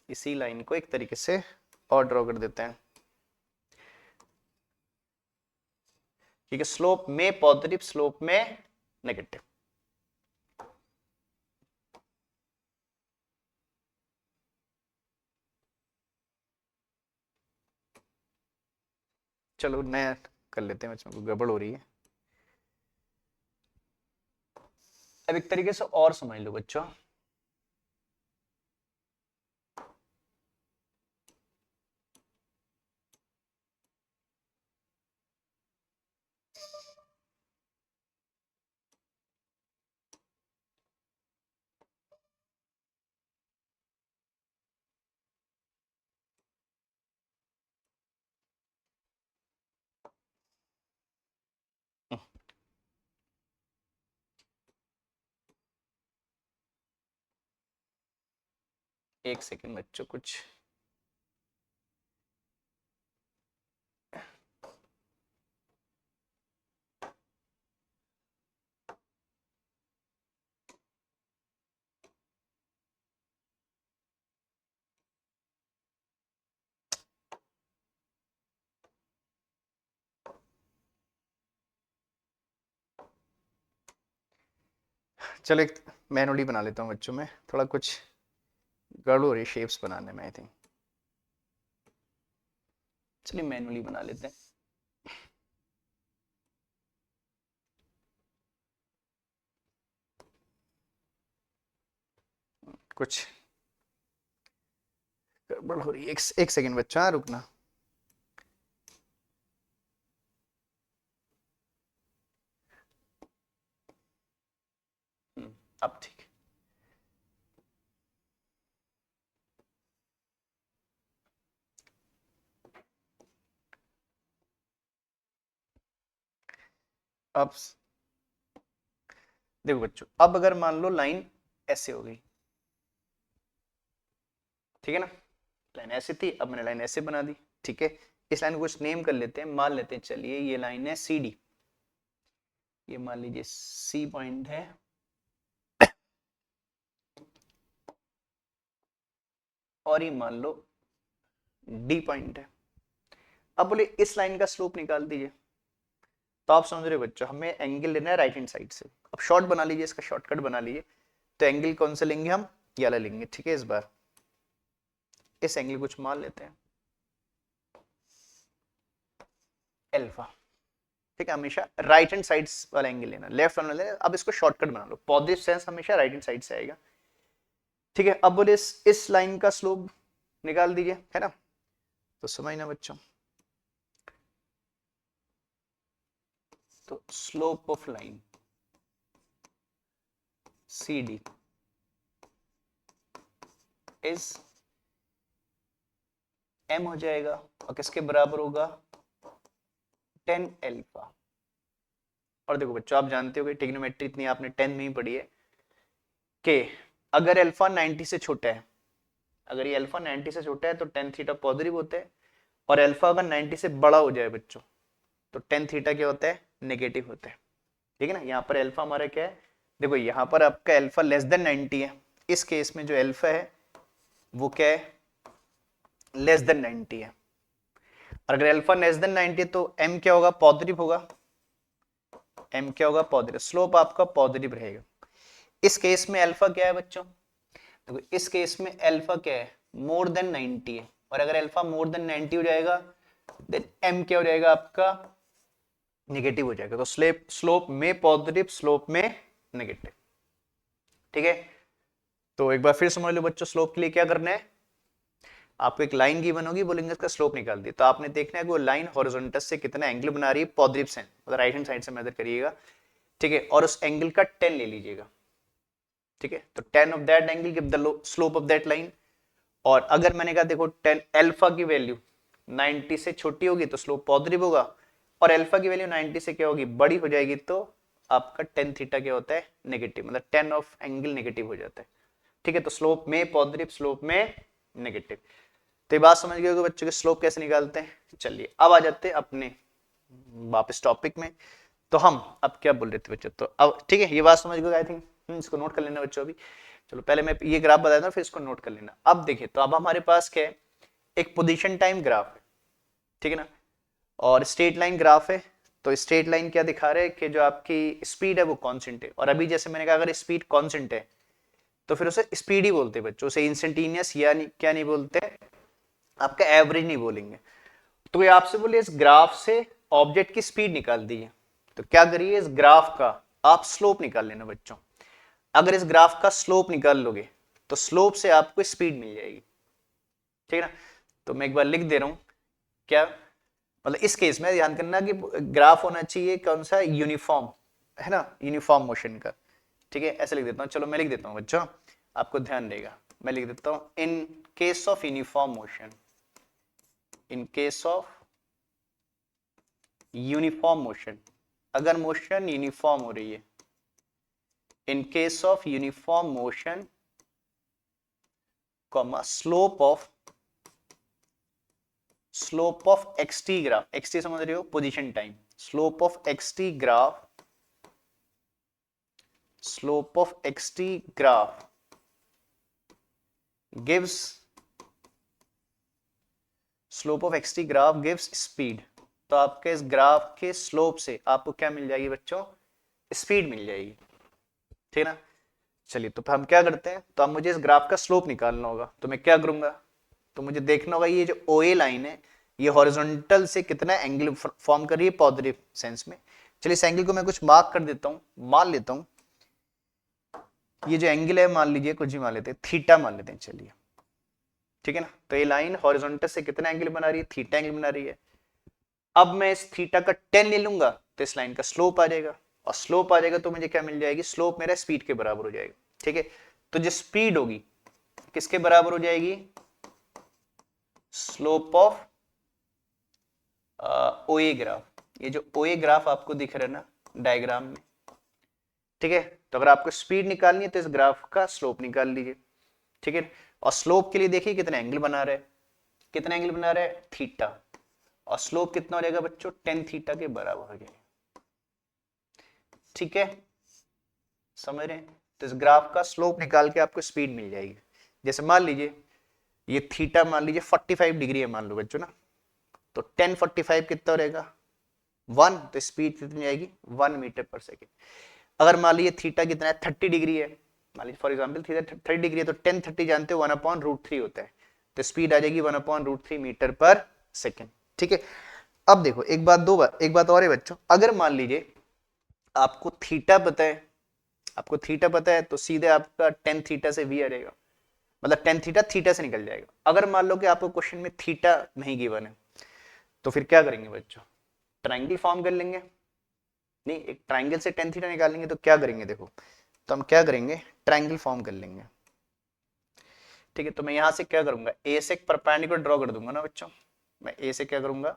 इसी लाइन को एक तरीके से और ड्रॉ कर देते हैं, ठीक है? स्लोप में पॉजिटिव, स्लोप में नेगेटिव। चलो नया कर लेते हैं, इसमें गड़बड़ हो रही है। अब एक तरीके से और समझ लो बच्चों, एक सेकेंड बच्चों, कुछ चलो एक मैनुअली बना लेता हूँ बच्चों में, थोड़ा कुछ गड़बड़ हो रही है शेप्स बनाने में आई थिंक। चलिए मैनुअली बना लेते हैं। कुछ गड़बड़ हो रही है, एक सेकेंड बच्चा, हाँ रुकना। अब ठीक, अब देखो बच्चों, अब अगर मान लो लाइन ऐसे हो गई, ठीक है ना? लाइन ऐसे थी, अब मैंने लाइन ऐसे बना दी, ठीक है? इस लाइन को कुछ नेम कर लेते हैं, मान लेते हैं चलिए ये लाइन है सी डी, ये मान लीजिए सी पॉइंट है, और ये मान लो डी पॉइंट है। अब बोले इस लाइन का स्लोप निकाल दीजिए, तो आप समझ रहे हो बच्चों, हमें एंगल लेना है राइट हैंड साइड से। अब शॉर्ट बना लीजिए, इसका शॉर्टकट बना लीजिए, तो एंगल कौन सा लेंगे हम? ये वाला लेंगे, ठीक है? इस बार इस एंगल कुछ मान लेते हैं अल्फा, ठीक है? हमेशा राइट हैंड साइड वाला एंगल लेना, लेफ्ट वाला लेना। अब इसको शॉर्टकट बना लो, पॉजिटिव सेंस हमेशा राइट हैंड साइड से आएगा, ठीक है? अब बोले इस लाइन का स्लोप निकाल दीजिए, है ना? तो समझना बच्चों, तो slope of line C D is m हो जाएगा और किसके बराबर होगा 10 अल्फा। और देखो बच्चों आप जानते हो कि ट्रिग्नोमेट्री इतनी आपने 10 में ही पढ़ी है कि अगर अल्फा 90 से छोटा है, अगर ये अल्फा 90 से छोटा है तो टेन थीटा पॉजिटिव होता है, और अल्फा अगर 90 से बड़ा हो जाए बच्चों तो टेन थीटा क्या होता है, नेगेटिव होता है। ठीक है ना, यहाँ पर अल्फा हमारा क्या है, देखो यहाँ पर आपका अल्फा लेस देन 90 है, इस केस में जो अल्फा है वो क्या है, लेस देन 90 है। और अगर अल्फा लेस देन 90 है तो m क्या होगा, पॉजिटिव होगा, m क्या होगा, पॉजिटिव, स्लोप आपका पॉजिटिव रहेगा। इस केस में अल्फा क्या है बच्चों, देखो इस केस में अल्फा क्या है, मोर देन 90 है, और अगर अल्फा मोर देन 90 हो जाएगा देन m क्या हो जाएगा आपका, नेगेटिव हो जाएगा। तो स्लोप में पॉजिटिव, स्लोप में नेगेटिव। ठीक है, तो एक बार फिर समझ लो बच्चों, स्लोप के लिए क्या करना है, आपको एक लाइन गिवन होगी, बोलेंगे इसका स्लोप निकाल दी, तो आपने देखना है कि वो लाइन हॉरिजॉन्टल से कितना एंगल बना रही है, पॉजिटिव से, मतलब राइट हैंड साइड से मेजर करिएगा। ठीक है, और उस एंगल का 10 ले लीजिएगा। ठीक है, तो 10 of that angle give the slope of that line. और अगर मैंने कहा देखो 10 अल्फा की वैल्यू 90 से छोटी होगी तो स्लोप पॉजिटिव होगा, और अल्फा की वैल्यू 90 से क्या होगी, बड़ी हो जाएगी तो आपका टेन थीटा क्या होता है, नेगेटिव, मतलब 10 ऑफ एंगल नेगेटिव हो जाता है। ठीक है, तो स्लोप में पॉजिटिव, स्लोप में नेगेटिव। तो ये बात समझ गए होगे बच्चों के स्लोप कैसे निकालते हैं। चलिए अब आ जाते हैं अपने वापस टॉपिक में। तो हम अब क्या बोल रहे थे बच्चों, तो अब ठीक है ये बात समझ गए आई थिंक, इसको नोट कर लेना बच्चों अभी। चलो पहले मैं ये ग्राफ बताया था फिर इसको नोट कर लेना। अब देखिए, तो अब हमारे पास क्या है, एक पोजीशन टाइम ग्राफ है, ठीक है ना, और स्ट्रेट लाइन ग्राफ है। तो स्ट्रेट लाइन क्या दिखा रहे हैं कि जो आपकी स्पीड है वो कांस्टेंट है, और अभी जैसे मैंने कहा अगर स्पीड कांस्टेंट है तो फिर उसे स्पीड ही बोलते हैं बच्चों, उसे इंस्टेंटेनियस या नहीं, क्या नहीं बोलते, आपका एवरेज नहीं बोलेंगे। तो ये आपसे बोले इस ग्राफ से ऑब्जेक्ट की स्पीड निकाल दी है, तो क्या करिए इस ग्राफ का आप स्लोप निकाल लेना बच्चों। अगर इस ग्राफ का स्लोप निकाल लोगे तो स्लोप से आपको स्पीड मिल जाएगी। ठीक है ना, तो मैं एक बार लिख दे रहा हूं, क्या मतलब इस केस में ध्यान करना कि ग्राफ होना चाहिए कौन सा, यूनिफॉर्म, है ना, यूनिफॉर्म मोशन का। ठीक है, ऐसे लिख देता हूं, चलो मैं लिख देता हूं बच्चों, आपको ध्यान देगा, मैं लिख देता हूं in case of uniform motion, in case of uniform motion, अगर मोशन यूनिफॉर्म हो रही है, in case of uniform motion comma slope of xt graph, xt समझ रहे हो, position time, slope of xt graph, slope of xt graph gives, slope of xt graph gives speed. तो आपके इस ग्राफ के स्लोप से आपको क्या मिल जाएगी बच्चों, स्पीड मिल जाएगी। ठीक है ना, चलिए तो हम क्या करते हैं, तो अब मुझे इस ग्राफ का स्लोप निकालना होगा, तो मैं क्या करूंगा, तो मुझे देखना होगा ये जो OA लाइन है ये हॉरिजॉन्टल से कितना एंगल फॉर्म कर रही है, पॉजिटिव सेंस में। चलिए इस एंगल को मैं कुछ मार्क कर देता हूं, मान लेता हूं ये जो एंगल है मान लीजिए कुछ भी मान लेते हैं, थीटा मान लेते हैं, चलिए ठीक है ना। तो ये लाइन हॉरिजॉन्टल से कितना एंगल बना रही है, थीटा एंगल बना रही है। अब मैं इस थीटा का 10 ले लूंगा तो इस लाइन का स्लोप आ जाएगा, और स्लोप आ जाएगा तो मुझे क्या मिल जाएगी, स्लोप मेरा स्पीड के बराबर हो जाएगा। ठीक है, तो जो स्पीड होगी किसके बराबर हो जाएगी, स्लोप ऑफ OA ग्राफ, ये जो OA ग्राफ आपको दिख रहा है ना डायग्राम में। ठीक है, तो अगर आपको स्पीड निकालनी है तो इस ग्राफ का स्लोप निकाल लीजिए। ठीक है, और स्लोप के लिए देखिए कितना एंगल बना रहा है, कितना एंगल बना रहा है, थीटा, और स्लोप कितना हो जाएगा बच्चों, 10 थीटा के बराबर हो जाएगा। ठीक है, समझ रहे हैं, तो इस ग्राफ का स्लोप निकाल के आपको स्पीड मिल जाएगी। जैसे मान लीजिए ये थीटा मान लीजिए 45 डिग्री है मान लो बच्चों ना, तो 1045 कितना रहेगा 1, तो स्पीड कितनी आएगी 1 मीटर पर सेकेंड। अगर मान लीजिए थीटा कितना है 30 डिग्री है, मान लीजिए फॉर एग्जांपल थीटा 30 डिग्री है, तो 1030 जानते हो 1/√3 होता है, तो स्पीड आ जाएगी 1/√3 मीटर पर सेकेंड। ठीक है, अब देखो एक बात और है बच्चों, अगर मान लीजिए आपको थीटा पता है, आपको थीटा पता है तो सीधे आपका 10 थीटा से v आ जाएगा। मतलब टेन थीटा थीटा से निकल जाएगा। अगर मान लो कि आपको क्वेश्चन में थीटा नहीं गिवन है तो फिर क्या करेंगे बच्चों, ट्रायंगल फॉर्म कर लेंगे। नहीं, एक ट्रायंगल से टेन थीटा निकालेंगे तो क्या करेंगे, देखो तो हम क्या करेंगे, ट्रायंगल फॉर्म कर लेंगे। ठीक है, तो मैं यहां से क्या करूंगा, ए से एक परपेंडिकुलर ड्रॉ कर दूंगा ना बच्चों। मैं ए से क्या करूंगा,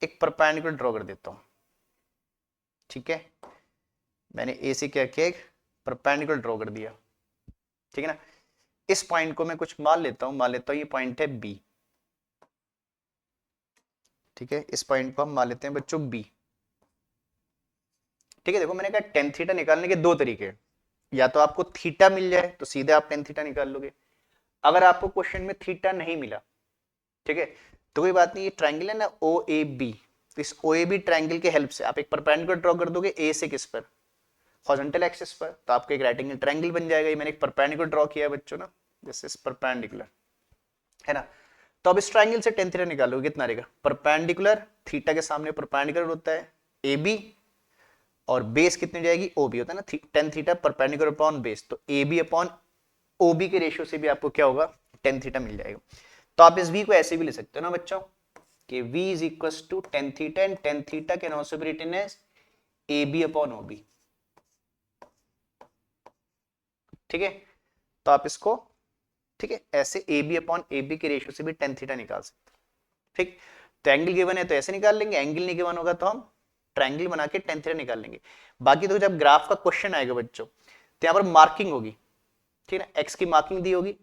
एक परपेंडिकुलर ड्रॉ कर देता हूं। ठीक है, मैंने ए से क्या किया, एक परपेंडिकुलर ड्रॉ कर दिया। ठीक है ना, इस पॉइंट को मैं कुछ मान लेता हूं, मान लेता हूं ये पॉइंट है बी। ठीक है, इस पॉइंट को हम मान लेते हैं बच्चों बी। ठीक है, देखो मैंने कहा टेन थीटा निकालने के दो तरीके हैं, या तो आपको थीटा मिल जाए तो सीधे आप टेन थीटा निकाल लोगे। अगर आपको क्वेश्चन में थीटा नहीं मिला, ठीक है, तो कोई बात नहीं, ये ट्रायंगल है ना ओ ए बी, तो इस ओ ए बी ट्रायंगल के हेल्प से आप एक परपेंडिकुलर ड्रॉ कर दोगे ए से किस पर, हॉरिजॉन्टल एक्सिस पर, तो आपको एक राइट एंगल ट्रायंगल बन जाएगा। ये मैंने एक परपेंडिकुलर ड्रॉ किया है बच्चों ना, दिस इज परपेंडिकुलर, है ना। तो अब इस ट्रायंगल से टेन थीटा निकालोगे, कितना रहेगा, परपेंडिकुलर थीटा के सामने परपेंडिकुलर होता है ए बी, और बेस कितनी हो जाएगी, ओ बी होता है ना, tan theta perpendicular upon base, तो A B upon O B के रेशियो से भी आपको क्या होगा, टेन थीटा मिल जाएगा। तो आप इस v को ऐसे भी ले सकते हो ना बच्चों, कि v is equal to tan theta, and tan theta can also be written as A B upon O B. ठीक है, तो आप इसको, ठीक है, ऐसे A B upon A B के रेशियो से भी टेन थीटा निकाल सकते हैं। ठीक, तो एंगल गिवन है तो ऐसे निकाल लेंगे, एंगल नहीं गिवन होगा तो हम ट्रायंगल बना के टेन थीटा निकाल लेंगे। बाकी तो जब ग्राफ का क्वेश्चन आएगा बच्चों, तो यहाँ पर मार्किंग होगी, ठीक है ना, एक्स की मार्किंग दी होगी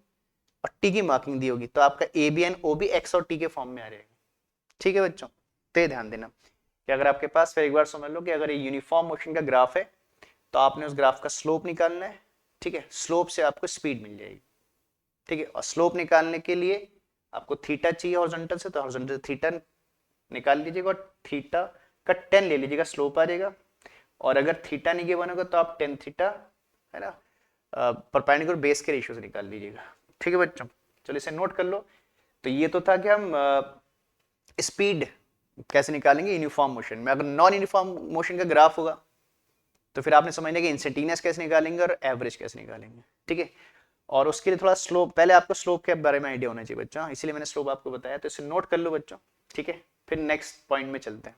और टी की मार्किंग दी होगी, तो आपका A B and O B X और टी के फॉर्म में आ जाएगा। ठीक है बच्चों, तो ध्यान देना कि अगर आपके पास, फिर एक बार समझ लो कि अगर ये यूनिफॉर्म मोशन का ग्राफ है तो आपने उस ग्राफ का स्लोप निकालना है। ठीक है, स्लोप से आपको स्पीड मिल जाएगी। ठीक है, और स्लोप निकालने के लिए आपको थीटा चाहिए हॉरिजॉन्टल से, तो हॉरिजॉन्टल थीटा निकाल लीजिएगा और थीटा का 10 ले लीजिएगा, स्लोप आ जाएगा। और अगर थीटा नहीं गिवन होगा तो आप टेन थीटा, है ना, परपेंडिकुलर बेस के रेशियो से निकाल लीजिएगा। ठीक है बच्चों, चलो इसे नोट कर लो। तो ये तो था कि हम स्पीड कैसे निकालेंगे यूनिफॉर्म मोशन में। अगर नॉन यूनिफॉर्म मोशन का ग्राफ होगा तो फिर आपने समझना कि इंस्टेंटेनियस कैसे निकालेंगे और एवरेज कैसे निकालेंगे। ठीक है, और उसके लिए थोड़ा स्लोप, पहले आपको स्लोप के बारे में आइडिया होना चाहिए बच्चों, इसीलिए मैंने स्लोप आपको बताया, तो इसे नोट कर लो बच्चों। ठीक है, फिर नेक्स्ट पॉइंट में चलते हैं।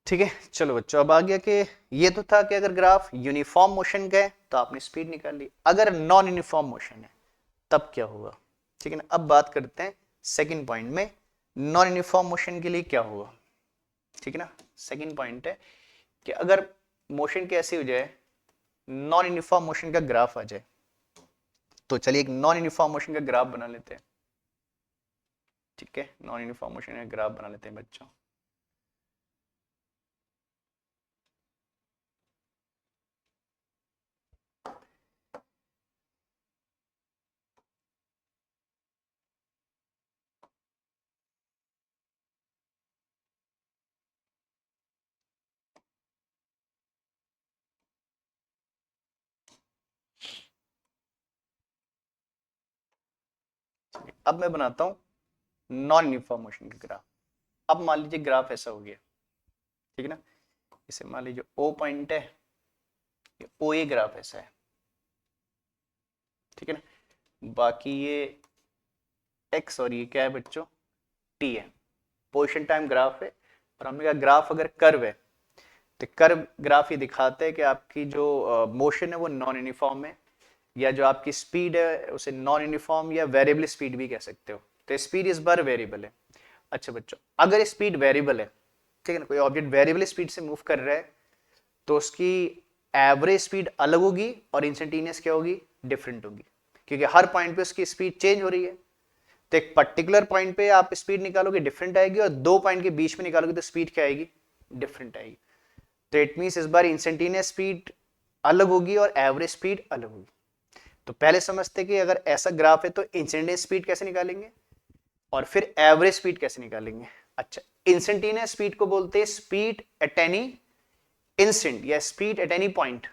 ठीक है, चलो बच्चों, अब आ गया कि ये तो था कि अगर ग्राफ यूनिफॉर्म मोशन का है तो आपने स्पीड निकाल ली, अगर नॉन यूनिफॉर्म मोशन है तब क्या होगा। ठीक है ना, अब बात करते हैं सेकंड पॉइंट में, नॉन यूनिफॉर्म मोशन के लिए क्या होगा। ठीक है ना, सेकंड पॉइंट है कि अगर मोशन कैसी हो जाए, नॉन यूनिफॉर्म मोशन का ग्राफ आ जाए, तो चलिए एक नॉन यूनिफॉर्म मोशन का ग्राफ बना लेते हैं। ठीक है, नॉन यूनिफॉर्म मोशन का ग्राफ बना लेते हैं बच्चों। अब मैं बनाता हूं नॉन यूनिफॉर्म मोशन का ग्राफ। अब मान लीजिए ग्राफ ऐसा हो गया, ठीक है ना, इसे मान लीजिए ओ पॉइंट है, ओ ए ग्राफ ऐसा है। ठीक है ना, बाकी ये एक्स और ये क्या है बच्चों, टी है, पोजीशन टाइम ग्राफ है। और हमने कहा ग्राफ अगर कर्व है तो कर्व ग्राफ ये दिखाता है कि आपकी जो मोशन है वो नॉन यूनिफॉर्म है, या जो आपकी स्पीड है उसे नॉन यूनिफॉर्म या वेरिएबल स्पीड भी कह सकते हो। तो स्पीड इस बार वेरिएबल है। अच्छा बच्चों, अगर स्पीड वेरिएबल है, ठीक है ना, कोई ऑब्जेक्ट वेरिएबल स्पीड से मूव कर रहा है तो उसकी एवरेज स्पीड अलग होगी और इंस्टेंटेनियस क्या होगी, डिफरेंट होगी, क्योंकि हर पॉइंट पे उसकी स्पीड चेंज हो रही है। तो एक पर्टिकुलर पॉइंट पे आप स्पीड निकालोगे डिफरेंट आएगी, और दो पॉइंट के बीच में निकालोगे तो स्पीड क्या आएगी, डिफरेंट आएगी। तो इट मींस इस बार इंस्टेंटेनियस स्पीड अलग होगी और एवरेज स्पीड अलग होगी। तो पहले समझते कि अगर ऐसा ग्राफ है तो इंस्टेंटेनियस स्पीड कैसे निकालेंगे और फिर एवरेज स्पीड कैसे निकालेंगे। अच्छा, इंस्टेंटेनियस स्पीड को बोलते हैं स्पीड एट एनी इंस्टेंट, या speed at any point,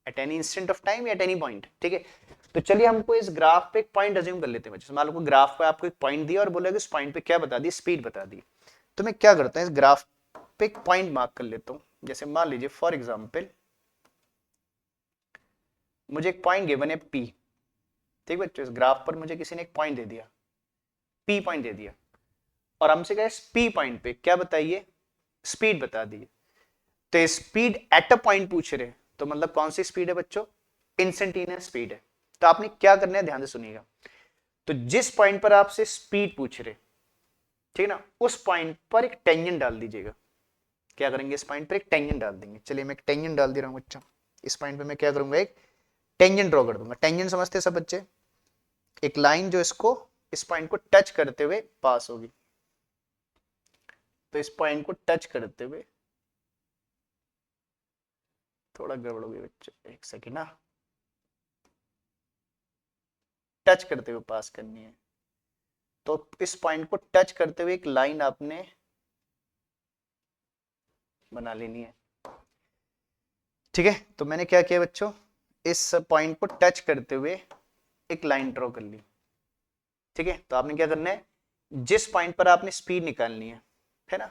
at any instant of time या एट एनी पॉइंट। ठीक है, तो चलिए हमको इस ग्राफ पे एक पॉइंट अज्यूम कर लेते हैं बच्चे। मान लो ग्राफ पे आपको एक पॉइंट दिया और बोला कि इस पॉइंट पे क्या बता दी, स्पीड बता दी। तो मैं क्या करता हूँ, इस ग्राफ पे एक पॉइंट मार्क कर लेता हूँ। जैसे मान लीजिए फॉर एग्जाम्पल मुझे एक पॉइंट गिवन है P, ठीक बच्चों, इस ग्राफ पर मुझे किसी ने एक पॉइंट दे दिया, P पॉइंट दे दिया, और हमसे कहा इस P पॉइंट पे क्या बताइए, स्पीड बता दीजिए। तो स्पीड एट अ पॉइंट पूछ रहे, तो मतलब कौन सी स्पीड है बच्चों, इंस्टेंटेनियस स्पीड है। तो आपने क्या करना है, ध्यान से सुनिएगा। तो जिस पॉइंट पर आपसे स्पीड पूछ रहे, ठीक है ना, उस पॉइंट पर एक टेंजेंट डाल दीजिएगा। क्या करेंगे, इस पॉइंट पर एक टेंजेंट डाल देंगे। चलिए मैं एक टेंजेंट डाल दे रहा हूं बच्चा। इस पॉइंट पे मैं क्या करूंगा, एक टेंजेंट ड्रॉ कर दूंगा। टेंजेंट समझते हैं सब बच्चे, एक लाइन जो इसको, इस पॉइंट को टच करते हुए पास होगी। तो इस पॉइंट को टच करते हुए, थोड़ा गड़बड़ हो गई बच्चों, एक सेकेंड ना, टच करते हुए पास करनी है। तो इस पॉइंट को टच करते हुए एक लाइन आपने बना लेनी है, ठीक है। तो मैंने क्या किया बच्चों, इस पॉइंट को टच करते हुए एक लाइन ड्रॉ कर ली, ठीक है। तो आपने क्या करना है, जिस पॉइंट पर आपने स्पीड निकालनी है ना,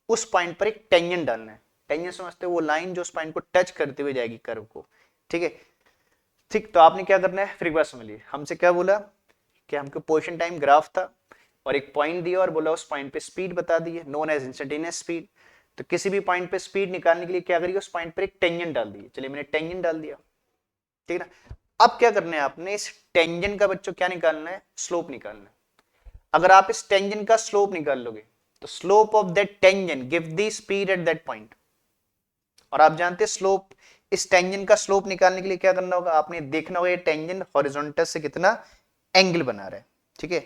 उस पॉइंट पर एक टेंजेंट डालना है। टेंजेंट समझते हो, वो लाइन जो उस पॉइंट को टच करते हुए जाएगी कर्व को, ठीक है। ठीक, तो आपने क्या करना है, फिर एक बार समझिए, हमसे क्या बोला कि हमको पोजीशन टाइम ग्राफ था और एक पॉइंट दिया और बोला उस पॉइंट पे स्पीड बता दी है, नोन एज इंस्टेंटेनियस स्पीड। तो किसी भी पॉइंट पे स्पीड निकालने के लिए क्या करिए, उस पॉइंट पर एक टेंजेंट डाल दिए। चलिए मैंने टेंजेंट डाल दिया, ठीक है ना। अब क्या करना है आपने, इस टेंजेंट का बच्चों क्या निकालना है, स्लोप निकालना है। अगर आप इस टेंजेंट का स्लोप निकाल लोगे, तो slope of that tangent give the speed at that point. और आप जानते हैं स्लोप, इस टेंजेंट का स्लोप निकालने के लिए क्या करना होगा, आपने देखना होगा ये टेंजेंट हॉरिजॉन्टल से कितना एंगल बना रहा है, ठीक है।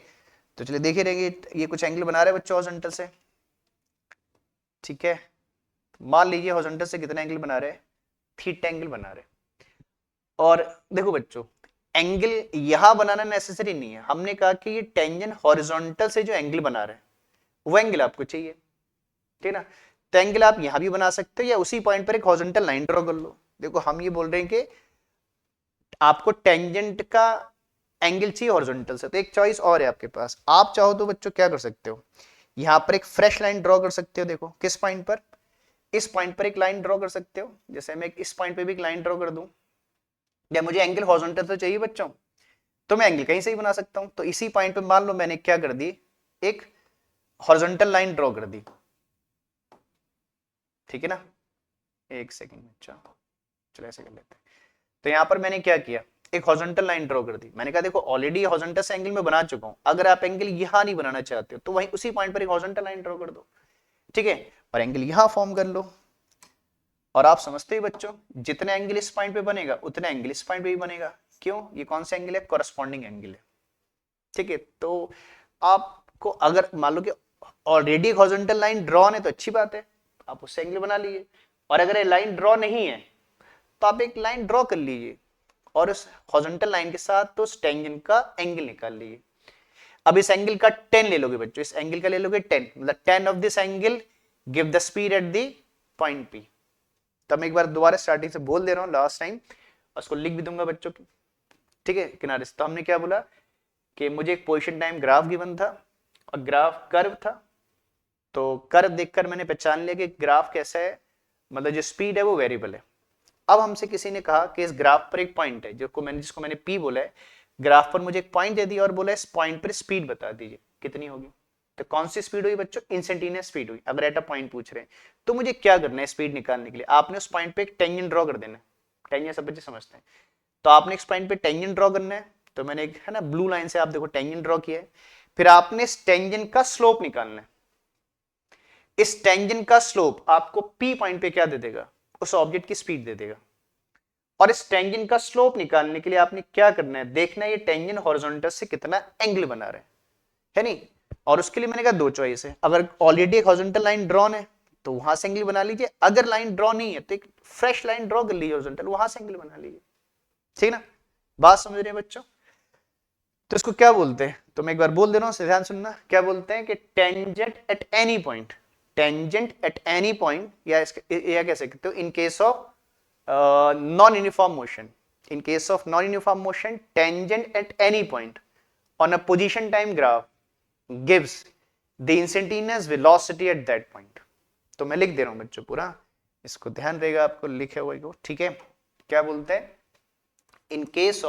तो चलिए देखिए रहेंगे, ये कुछ एंगल बना रहा है बच्चों हॉरिजॉन्टल से, ठीक है। मान लीजिए हॉरिजॉन्टल से कितना एंगल बना रहे हैं, थीटा एंगल बना रहे हैं। और देखो बच्चों, एंगल यहां बनाना नेसेसरी नहीं है, हमने कहा कि ये टेंजेंट हॉरिजॉन्टल से जो एंगल बना रहे हैं वो एंगल आपको चाहिए, ठीक है ना। तो एंगल आप यहां भी बना सकते हो या उसी पॉइंट पर एक हॉरिजॉन्टल लाइन ड्रॉ कर लो। देखो हम ये बोल रहे हैं कि आपको टेंजेंट का एंगल चाहिए हॉरिजॉन्टल से, तो एक चॉइस और है आपके पास। आप चाहो तो बच्चों क्या कर सकते हो, यहां पर एक फ्रेश लाइन ड्रॉ कर सकते हो। देखो किस पॉइंट पर, इस पॉइंट पर एक लाइन ड्रॉ कर सकते हो। जैसे मैं इस पॉइंट पे भी एक लाइन ड्रॉ कर दूं, या मुझे एंगल हॉरिजॉन्टल तो चाहिए बच्चों, तो मैं एंगल कहीं से ही बना सकता हूं। तो इसी पॉइंट पे मान लो मैंने क्या कर दी, एक हॉरिजॉन्टल लाइन ड्रॉ कर दी, ठीक है ना। एक सेकंड बच्चा, चलो ऐसे कर लेते हैं। तो यहां पर मैंने क्या किया, एक हॉरिजॉन्टल लाइन ड्रॉ कर दी। मैंने कहा देखो ऑलरेडी हॉरिजॉन्टल से एंगल में बना चुका हूं, अगर आप एंगल यहां नहीं बनाना चाहते हो तो वहीं उसी पॉइंट पर एक हॉरिजॉन्टल लाइन ड्रॉ कर दो, ठीक है, और एंगल यहां फॉर्म कर लो। और आप समझते ही बच्चों, जितने एंगल इस पॉइंट पे बनेगा उतना एंगल इस पॉइंट पे भी बनेगा। क्यों, ये कौन सा एंगल है, कॉरेस्पॉन्डिंग एंगल है, ठीक है। तो आपको अगर मान लो कि ऑलरेडी हॉरिजॉन्टल लाइन ड्रॉ है तो अच्छी बात है, आप उससे एंगल बना लीजिए। और अगर ये लाइन ड्रॉ नहीं है तो आप एक लाइन ड्रॉ कर लीजिए और उस हॉरिजॉन्टल लाइन के साथ तो उस टेंजेंट का एंगल निकाल लीजिए। अब इस एंगल का 10 ले लोगे बच्चों, इस एंगल का ले लोगे 10, मतलब 10 of this angle give the speed at the point P. तो मैं एक बार दोबारा स्टार्टिंग से बोल दे रहा हूं लास्ट टाइम, उसको लिख भी दूंगा बच्चों की, ठीक है, किनारे से। तो हमने क्या बोला कि मुझे एक पोजीशन टाइम ग्राफ गिवन था और ग्राफ कर्व था। तो कर्व देखकर मैंने पहचान लिया कि ग्राफ कैसा है, मतलब जो स्पीड है वो वेरिएबल है। अब हमसे किसी ने कहा कि इस ग्राफ पर एक पॉइंट है जिसको मैंने पी बोला है, ग्राफ पर मुझे एक पॉइंट दे दिया और बोला इस पॉइंट पर स्पीड बता दीजिए कितनी होगी। तो कौन सी स्पीड हुई बच्चों, इंस्टेंटेनियस स्पीड हुई। अगर एट अ पॉइंट पूछ रहे हैं तो मुझे क्या करना है, स्पीड निकालने के लिए आपने उस पॉइंट पे एक टेंजेंट ड्रॉ कर देना है। टेंजेंट सब बच्चे समझते हैं। तो आपने इस पॉइंट पे टेंजेंट ड्रॉ करना है, तो मैंने एक है ना ब्लू लाइन से आप देखो टेंजेंट ड्रॉ किया है। फिर आपने इस टेंजेंट का स्लोप निकालना है। इस टेंजेंट का स्लोप आपको पी पॉइंट पे क्या दे देगा, उस ऑब्जेक्ट की स्पीड दे देगा। और इस टेंजेंट का स्लोप निकालने के लिए आपने क्या करना है, देखना है ये टेंजेंट हॉरिजॉन्टल से कितना एंगल बना रहे है नहीं। और उसके लिए मैंने कहा दो चॉइस है, अगर ऑलरेडी एक हॉरिजॉन्टल लाइन ड्रॉन है तो वहां से एंगल बना लीजिए, अगर लाइन ड्रॉ नहीं है तो एक फ्रेश लाइन ड्रॉ कर लीजिए हॉरिजॉन्टल, वहां से एंगल बना लीजिए, ठीक ना। बात समझ रहे हैं बच्चों। तो इसको क्या बोलते हैं, तो मैं एक बार बोल दे रहा हूं, ध्यान सुनना। क्या बोलते हैं कि tangent at any point, tangent at any point, या कह सकते हो in case of non uniform motion, in case of non-uniform motion tangent at any point on a position time graph gives the instantaneous velocity at that point. तो मैं लिख दे रहा हूं बच्चों पूरा, इसको ध्यान रहेगा आपको लिखे हुए को, ठीक है। क्या बोलते हैं, in case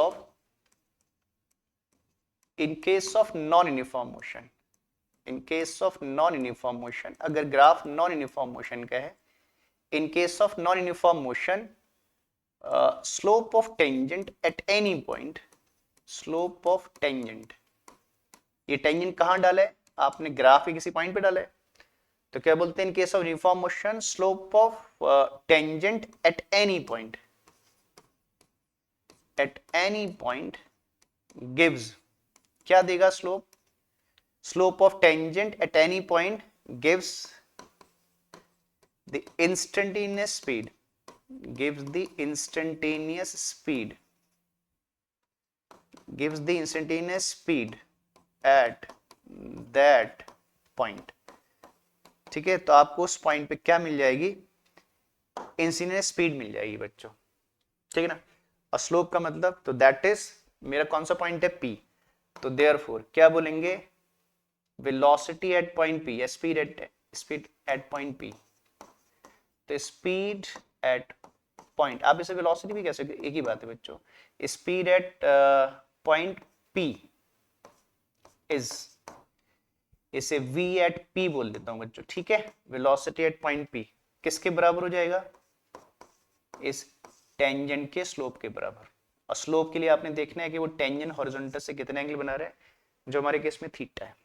of non uniform motion, in case of non uniform motion, अगर ग्राफ नॉन यूनिफॉर्म मोशन का है, in case of non uniform motion, slope of tangent at any point, slope of tangent, ये tangent कहां डाला है आपने, graph के किसी पॉइंट पे डाला है, तो क्या बोलते हैं, in case of uniform motion slope of tangent at any point, at any point gives, क्या देगा slope, slope of tangent at any point gives the instantaneous speed, gives the instantaneous speed, gives the instantaneous speed at that point, ठीक है। तो आपको उस point पे क्या मिल जाएगी, इंस्टेंटेनियस स्पीड मिल जाएगी बच्चों, ठीक है ना। और स्लोप का मतलब, तो दैट इज, मेरा कौन सा पॉइंट है, P, तो देयरफॉर क्या बोलेंगे, वेलोसिटी एट पॉइंट P या स्पीड एट पॉइंट P, तो स्पीड एट पॉइंट, आप इसे वेलोसिटी भी कह सकते, एक ही बात है बच्चों, speed at point P is, इसे V एट P बोल देता हूं बच्चों, ठीक है। वेलोसिटी एट पॉइंट P किसके बराबर हो जाएगा, इस टेंजेंट के स्लोप के बराबर। और स्लोप के लिए आपने देखना है कि वो टेंजेंट हॉरिजॉन्टल से कितने एंगल बना रहे हैं, जो हमारे केस में थीटा है।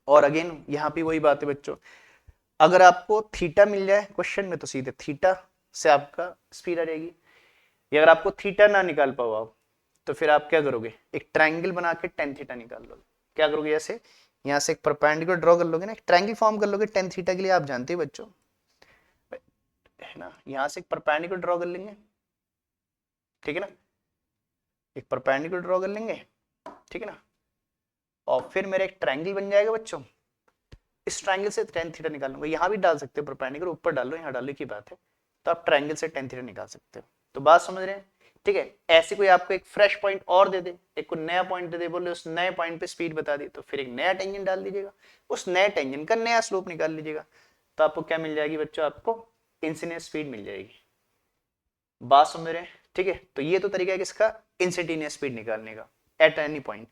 और अगेन यहां पे वही बात है बच्चों, अगर आपको थीटा मिल जाए क्वेश्चन में, तो सीधे थीटा से आपका स्पीड आ जाएगी, या अगर आपको थीटा ना निकाल पाओ आप, तो फिर आप क्या करोगे, एक ट्रायंगल बना के टेन थीटा निकाल लोगे। क्या करोगे, ऐसे यहां से एक परपेंडिकुलर ड्रॉ कर लोगे ना, एक ट्रायंगल फॉर्म कर लोगे टेन थीटा के लिए, आप जानते हो बच्चों, है ना। यहां से एक परपेंडिकुलर ड्रॉ कर लेंगे, ठीक है ना, एक परपेंडिकुलर ड्रॉ कर लेंगे, ठीक है ना, और फिर मेरा एक ट्रायंगल बन जाएगा बच्चों, इस ट्रायंगल से टेन थीटा निकाल लूंगा, यहां भी डाल सकते हो परपेंडिकुलर, ऊपर डाल लो, यहां डालो की बात है, तो आप ट्रायंगल से टेन थीटा निकाल सकते हो। तो बात समझ रहे हैं, ठीक है। ऐसे कोई आपको एक फ्रेश पॉइंट और दे दे, एक को नया पॉइंट दे दे, बोले उस नए पॉइंट पे स्पीड बता दी, तो फिर एक नया टेंजेंट डाल दीजिएगा, उस नए टेंजेंट का नया स्लोप निकाल लीजिएगा, तो आपको क्या मिल जाएगी बच्चों, आपको इंस्टेंटेनियस स्पीड मिल जाएगी। बात समझ रहे हैं, ठीक है। तो ये तो तरीका है किसका, इंस्टेंटेनियस स्पीड निकालने का एट एनी पॉइंट।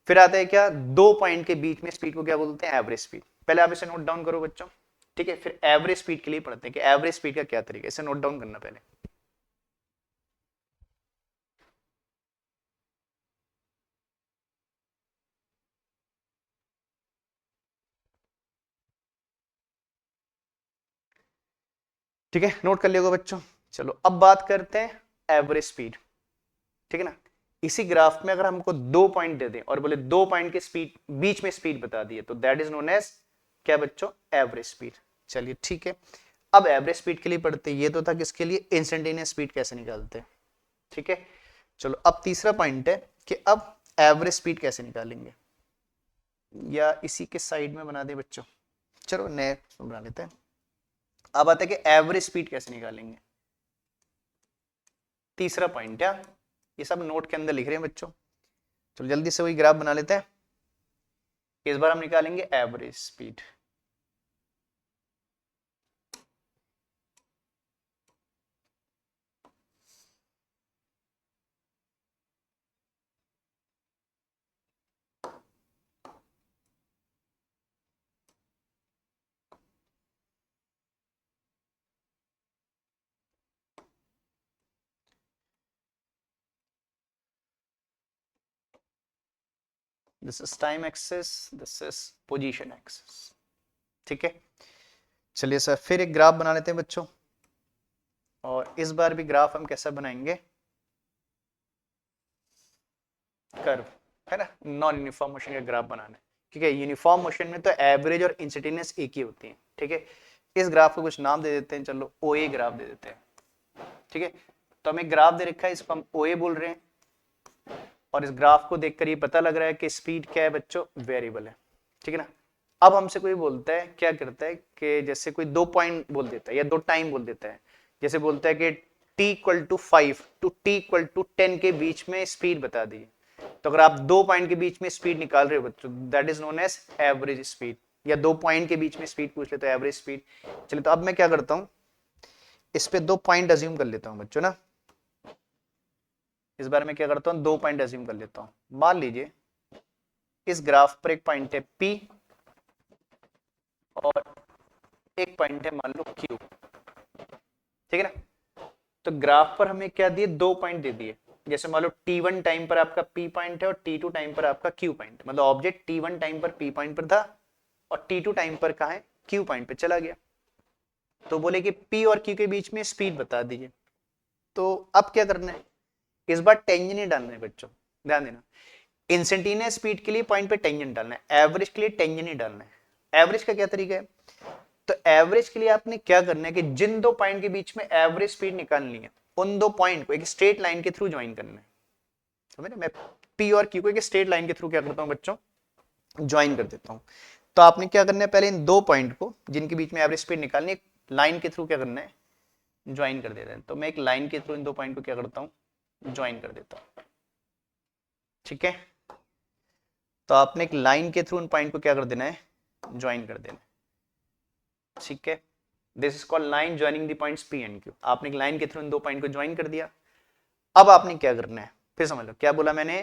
फिर आता है क्या, दो पॉइंट के बीच में स्पीड को क्या बोलते हैं, एवरेज स्पीड। पहले आप इसे नोट डाउन करो बच्चों, ठीक है, फिर एवरेज स्पीड के लिए पढ़ते हैं कि एवरेज स्पीड का क्या तरीका है, इसे नोट डाउन करना पहले। ठीक है, नोट कर लियोगे बच्चों। चलो अब बात करते हैं एवरेज स्पीड, ठीक है ना। इसी ग्राफ में अगर हमको दो पॉइंट दे दें और बोले दो पॉइंट के स्पीड बीच में स्पीड बता दिए, तो दैट इज नोन एज क्या बच्चों, एवरेज स्पीड। चलिए ठीक है, अब एवरेज स्पीड के लिए पढ़ते, ये तो था किसके लिए, इंस्टेंटेनियस स्पीड कैसे निकालते हैं, ठीक है। चलो अब तीसरा पॉइंट है कि अब एवरेज स्पीड कैसे निकालेंगे, या इसी के साइड में बना दे बच्चों, चलो नए बना लेते हैं। अब आता है कि एवरेज स्पीड कैसे निकालेंगे, तीसरा पॉइंट है, ये सब नोट के अंदर लिख रहे हैं बच्चों। चलो जल्दी से वही ग्राफ बना लेते हैं, इस बार हम निकालेंगे average speed. This is time axis, this is position axis, ठीक है। चलिए सर फिर एक ग्राफ बना लेते हैं बच्चों, और इस बार भी ग्राफ हम कैसा बनाएंगे, कर्व, है ना, नॉन यूनिफॉर्म मोशन का ग्राफ बनाना है, ठीक है। यूनिफॉर्म मोशन में तो एवरेज और इंस्टेंटेनियस एक ही होती है, ठीक है। इस ग्राफ को कुछ नाम दे देते हैं, चलो ओ ए ग्राफ दे देते हैं, ठीक है। तो हमें ग्राफ दे रखा है, इसको हम ओ ए बोल रहे हैं, और इस ग्राफ को देखकर ये पता लग रहा है कि स्पीड क्या है बच्चों, वेरिएबल है, ठीक है ना। अब हमसे कोई बोलता है, क्या करता है कि जैसे कोई दो पॉइंट बोल देता है या दो टाइम बोल देता है, जैसे बोलता है कि t = 5 टू t = 10 के बीच में स्पीड बता दी, तो अगर आप दो पॉइंट के बीच में स्पीड निकाल रहे हो बच्चों, that is known as average speed, या दो पॉइंट के बीच में स्पीड पूछ ले तो एवरेज स्पीड। चलिए तो अब मैं क्या करता हूं, इस पे दो पॉइंट अज्यूम कर लेता हूं बच्चों ना, इस बार मैं क्या करता हूं, दो पॉइंट अज्यूम कर लेता हूं। मान लीजिए इस ग्राफ पर एक पॉइंट है P और एक पॉइंट है मान लो Q, ठीक है ना। तो ग्राफ पर हमें क्या दिए, दो पॉइंट दे दिए। जैसे मान लो T1 टाइम पर आपका P पॉइंट है और T2 टाइम पर आपका Q पॉइंट, मतलब ऑब्जेक्ट T1 टाइम पर P पॉइंट पर था और T2 टाइम पर कहां है, Q पॉइंट पे चला गया। तो बोले कि P और Q के बीच में स्पीड बता दीजिए। तो अब क्या करना है, इस बार टेंजेंट नहीं डालना है बच्चों, ध्यान देना। इंस्टेंटेनियस स्पीड के लिए पॉइंट पे टेंजेंट डालना है, एवरेज के लिए टेंजेंट नहीं डालना है। एवरेज का क्या तरीका है, तो एवरेज के लिए आपने क्या करना है कि जिन दो पॉइंट के बीच में एवरेज स्पीड निकालनी है, उन दो पॉइंट को एक स्ट्रेट लाइन के थ्रू ज्वाइन करना है। समझ रहे, मैं P और Q को एक स्ट्रेट लाइन के थ्रू क्या करता हूं बच्चों, ज्वाइन कर देता हूं। तो आपने क्या करना है, पहले इन दो पॉइंट को जिनके बीच में एवरेज स्पीड निकालनी है, लाइन के थ्रू क्या करना है, ज्वाइन कर देता है। तो मैं एक लाइन के थ्रू इन दो पॉइंट को क्या करता हूं, ज्वाइन कर देता हूं, ठीक है। तो आपने एक लाइन के थ्रू उन पॉइंट को क्या कर देना है, ज्वाइन कर देना है, ठीक है। This is called line joining the points P and Q। आपने एक लाइन के थ्रू इन दो पॉइंट को ज्वाइन कर दिया। अब आपने क्या करना है, फिर समझ लो क्या बोला मैंने,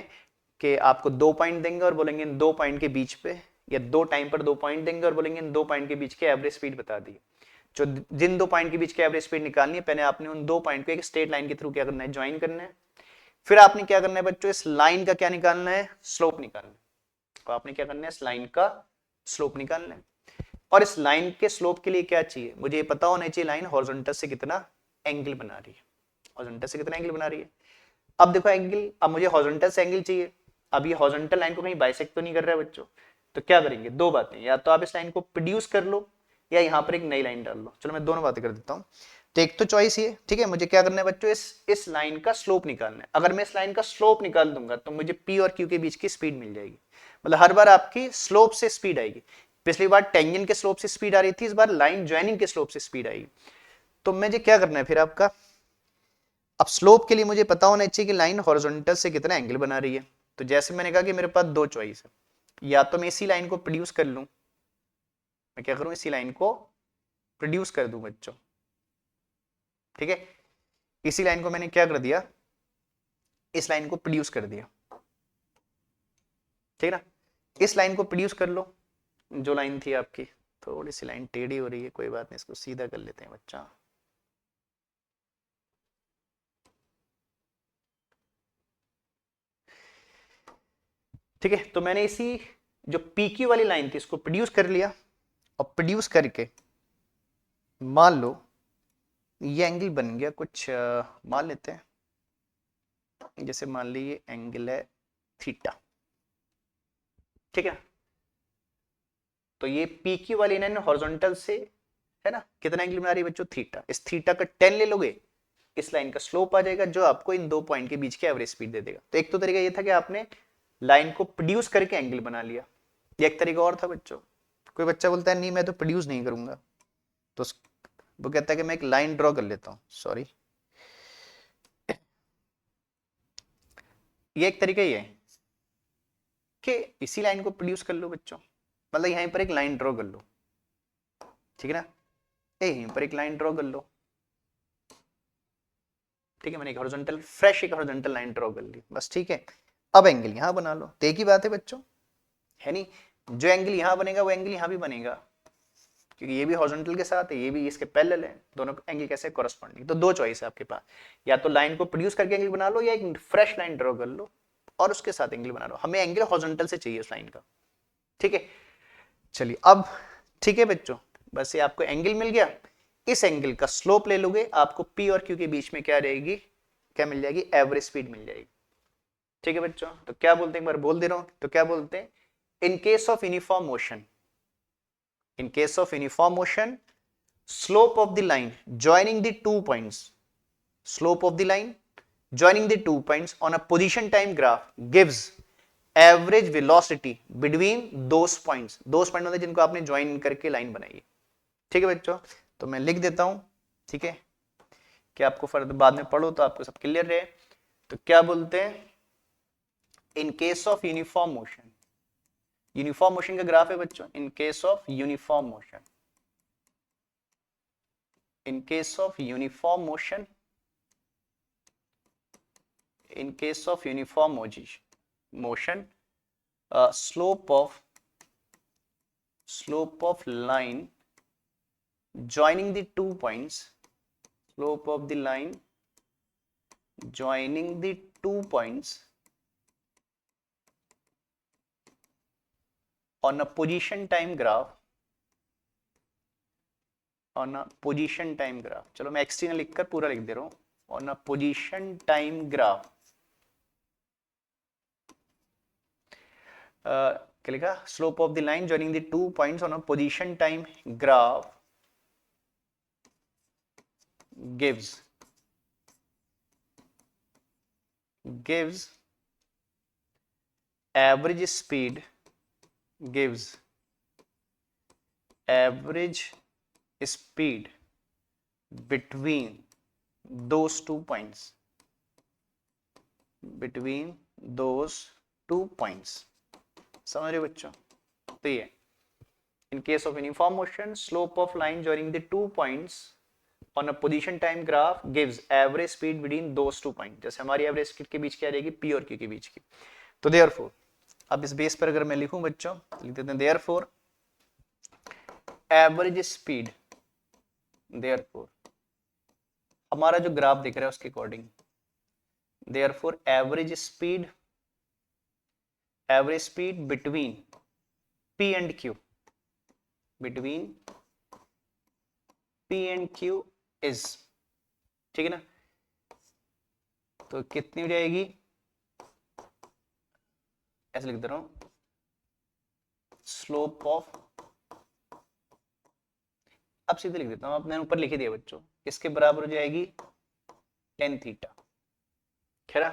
कि आपको दो पॉइंट देंगे और बोलेंगे इन दो पॉइंट के बीच पे, या दो टाइम पर दो पॉइंट देंगे और बोलेंगे इन दो पॉइंट के बीच के एवरेज स्पीड बता दी। जो जिन दो पॉइंट के बीच के एवरेज स्पीड निकालनी है, पहले आपने उन दो पॉइंट को एक स्ट्रेट लाइन के थ्रू क्या करना है, ज्वाइन करना है। फिर आपने क्या करना है बच्चों, इस लाइन का क्या निकालना है, स्लोप निकालना है। तो आपने क्या करना है, इस लाइन का स्लोप निकालना है। और इस लाइन के स्लोप के लिए क्या चाहिए, मुझे ये पता होना चाहिए लाइन हॉरिजॉन्टल से कितना एंगल बना रही है, हॉरिजॉन्टल से कितना एंगल बना रही है। अब देखो एंगल, अब मुझे हॉरिजॉन्टल से एंगल चाहिए। अब ये हॉरिजॉन्टल लाइन को कहीं बाइसेक्ट तो नहीं कर रहा है बच्चों, तो क्या करेंगे, दो बातें, या तो आप इस लाइन को प्रोड्यूस कर लो या यहां पर एक नई लाइन डाल लो। चलो मैं दोनों बातें कर देता हूं। तो एक तो चॉइस ये, ठीक है, मुझे क्या करना है बच्चों, इस लाइन का स्लोप निकालना है। अगर मैं इस लाइन का स्लोप निकाल दूंगा तो मुझे P और Q के बीच की स्पीड मिल जाएगी। मतलब हर बार आपकी स्लोप से स्पीड आएगी। पिछली बार टेंजेंट के स्लोप से स्पीड आ रही थी, इस बार लाइन ज्वाइनिंग के स्लोप से स्पीड आएगी। तो मुझे क्या करना है फिर आपका, अब स्लोप के लिए मुझे पता होना चाहिए कि लाइन हॉरिजॉन्टल से कितना एंगल बना रही है। तो जैसे मैंने कहा कि मेरे पास दो चॉइस है, या तो मैं इसी लाइन को प्रोड्यूस कर लूं, मैं क्या करूं, इसी लाइन को प्रोड्यूस कर दूं बच्चों, ठीक है। इसी लाइन को मैंने क्या कर दिया, इस लाइन को प्रोड्यूस कर दिया, ठीक है ना। इस लाइन को प्रोड्यूस कर लो, जो लाइन थी आपकी, थोड़ी सी लाइन टेढ़ी हो रही है, कोई बात नहीं, इसको सीधा कर लेते हैं बच्चा। ठीक है, तो मैंने इसी जो PQ वाली लाइन थी इसको प्रोड्यूस कर लिया, और प्रोड्यूस करके मान लो ये एंगल बन गया कुछ, मान लेते हैं, जैसे मान ली ये एंगल है थीटा, ठीक है। तो ये PQ वाली लाइन हॉरिजॉन्टल से है ना, कितना एंगल बना रही है बच्चों, थीटा। इस थीटा का 10 ले लोगे, इस लाइन का स्लोप आ जाएगा, जो आपको इन दो पॉइंट के बीच की एवरेज स्पीड दे देगा। तो एक तो तरीका ये था कि आपने लाइन को प्रोड्यूस करके एंगल बना लिया। एक तरीका और था बच्चों, कोई बच्चा बोलता है नहीं मैं तो प्रोड्यूस नहीं करूंगा, तो वो कहता है कि मैं एक लाइन ड्रॉ कर लेता हूं, सॉरी, ये एक तरीका ही है कि इसी लाइन को प्रोड्यूस कर लो बच्चों, मतलब यहीं पर एक लाइन ड्रॉ कर लो, ठीक है ना, यहीं पर एक लाइन ड्रॉ कर लो, ठीक है। मैंने एक हॉरिजॉन्टल फ्रेश एक हॉरिजॉन्टल लाइन ड्रॉ कर ली बस, ठीक है। अब एंगल यहां बना लो, तो एक ही बात है बच्चों, है नहीं, जो एंगल यहां बनेगा वो एंगल यहां भी बनेगा, क्योंकि ये भी हॉरिजॉन्टल के साथ है, ये भी इसके पैरेलल है, दोनों एंगल कैसे कॉरेस्पॉन्डिंग। तो दो चॉइस है आपके पास, या तो लाइन को प्रोड्यूस करके एंगल बना लो, या एक फ्रेश लाइन ड्रॉ कर लो और उसके साथ एंगल बना लो। हमें एंगल हॉरिजॉन्टल से चाहिए उस लाइन का, ठीक है। चलिए अब, ठीक है बच्चों, बस ये आपको एंगल मिल गया। इस एंगल का स्लोप ले लोगे, आपको P और Q के बीच में क्या रहेगी, क्या मिल जाएगी, एवरेज स्पीड मिल जाएगी, ठीक है बच्चों। तो क्या बोलते हैं, एक बार बोल दे रहा हूं, तो क्या बोलते हैं, in case of uniform motion, in case of uniform motion, slope of the line joining the 2 points, slope of the line joining the 2 points on a position time graph gives average velocity between those points, those point मतलब जिनको आपने join करके line बनाई है, ठीक है बच्चों। तो मैं लिख देता हूं, ठीक है, कि आपको फर्दर बाद में पढ़ो तो आपको सब क्लियर रहे। तो क्या बोलते हैं, in case of uniform motion, uniform motion का ग्राफ है बच्चों, in case of uniform motion, in case of uniform motion, in case of uniform motion, slope of line joining the 2 points, slope of the line joining the 2 points on a position time graph, on a position time graph, चलो मैं XT ना लिखकर पूरा लिख दे रहा हूं, on a position time graph, क्या लिखा, slope of the line joining the 2 points on a position time graph gives average speed, gives average speed between those 2 points, between those 2 points, समझ रहे बच्चों? तो ये in case of uniform motion, slope of line joining the 2 points on a position time graph gives average speed between those 2 points, जैसे हमारी average speed के बीच क्या रहेगी, P और Q के बीच की। तो therefore अब इस बेस पर अगर मैं लिखूं बच्चों, लिख देते हैं therefore एवरेज स्पीड, therefore हमारा जो ग्राफ दिख रहा है उसके according, therefore average speed between P and Q, between P and Q is, ठीक है ना, तो कितनी हो जाएगी, ऐसे लिख दे रहा हूं, स्लोप ऑफ, अब सीधे लिख देता हूं, आपने ऊपर लिख दिया बच्चों, इसके बराबर हो जाएगी tan थीटा, खैर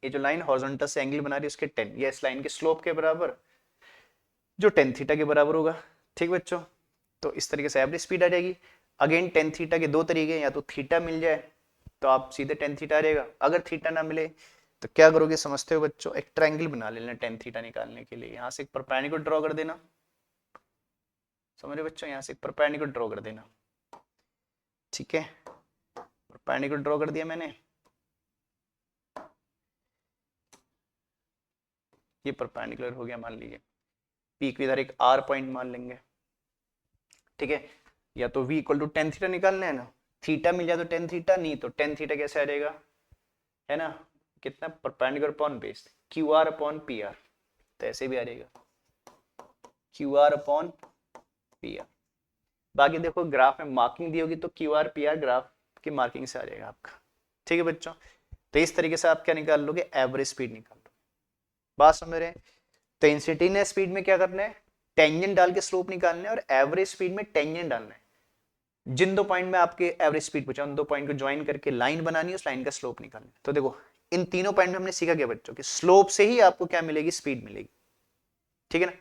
ये जो लाइन हॉरिजॉन्टल से एंगल बना रही है उसके 10, ये इस लाइन के स्लोप के बराबर जो tan थीटा के बराबर होगा, ठीक बच्चों। तो इस तरीके से एवरेज स्पीड आ जाएगी। अगेन tan थीटा के दो तरीके, या तो थीटा मिल जाए तो आप सीधे tan थीटा आ जाएगा, अगर थीटा ना मिले तो क्या करोगे समझते हो बच्चों, एक ट्रायंगल बना लेना tan थीटा निकालने के लिए, यहां से एक परपेंडिकुलर ड्रॉ कर देना, समझ रहे बच्चों, यहां से एक परपेंडिकुलर ड्रॉ कर देना, ठीक है, परपेंडिकुलर ड्रॉ कर दिया मैंने, ये परपेंडिकुलर हो गया, मान लीजिए P को इधर एक R पॉइंट मान लेंगे, ठीक है, या तो V equal to tan theta निकालना है ना, थीटा मिल जाए तो tan थीटा, नहीं तो tan थीटा कैसे आ जाएगा, है ना, कितना, perpendicular upon base QR upon PR, तो ऐसे भी आ जाएगा QR अपॉन PR। बाकी देखो ग्राफ में मार्किंग दी होगी तो QR PR ग्राफ की मार्किंग से आ जाएगा आपका, ठीक है बच्चों। तो इस तरीके से आप क्या निकाल लोगे, एवरेज स्पीड निकाल लो, बात समझ रहे हैं। तो इंस्टेंटेनियस स्पीड में क्या करना है, टेंजेंट डाल के स्लोप निकालना है, और एवरेज स्पीड में टेंजेंट डालना है, जिन दो पॉइंट में आपके एवरेज स्पीड पूछा उन दो पॉइंट को ज्वाइन करके लाइन बनानी है, उस लाइन का स्लोप निकालना है। तो देखो इन तीनों पॉइंट में हमने सीखा क्या बच्चों, कि स्लोप से ही आपको क्या मिलेगी, स्पीड मिलेगी, ठीक है ना,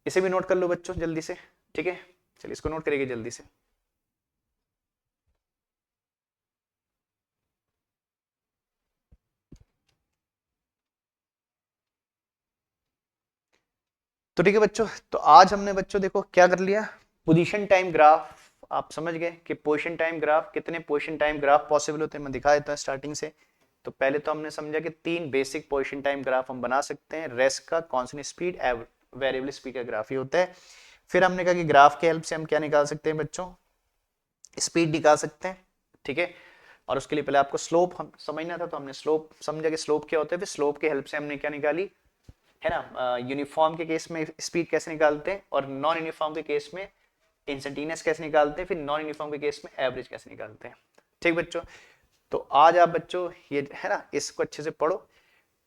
इसे भी नोट कर लो बच्चों जल्दी से, ठीक है, चलिए इसको नोट करेंगे जल्दी से। तो ठीक है बच्चों, तो आज हमने बच्चों देखो क्या कर लिया, पोजीशन टाइम ग्राफ आप समझ गए कि पोजीशन टाइम ग्राफ, कितने पोजीशन टाइम ग्राफ पॉसिबल होते हैं, मैं दिखा देता हूं स्टार्टिंग से। तो पहले तो हमने समझा कि 3 बेसिक पोजीशन टाइम ग्राफ हम बना सकते हैं, रेस्ट का, कांस्टेंट स्पीड, वेरिएबल स्पीड का ग्राफ ही होता है। फिर हमने कहा कि ग्राफ के हेल्प से हम क्या निकाल सकते हैं बच्चों, स्पीड निकाल सकते हैं, ठीक है, और उसके लिए पहले आपको स्लोप हम समझना था, तो हमने स्लोप समझा कि स्लोप क्या होता है, फिर स्लोप के हेल्प से हमने क्या निकाली, है ना, यूनिफॉर्म के केस में स्पीड कैसे निकालते हैं, और नॉन यूनिफॉर्म के केस में इंस्टेंटेनियस कैसे निकालते हैं, फिर नॉन यूनिफॉर्म के केस में एवरेज कैसे निकालते हैं, ठीक बच्चों। तो आज आप बच्चों ये है ना, इसको अच्छे से पढ़ो,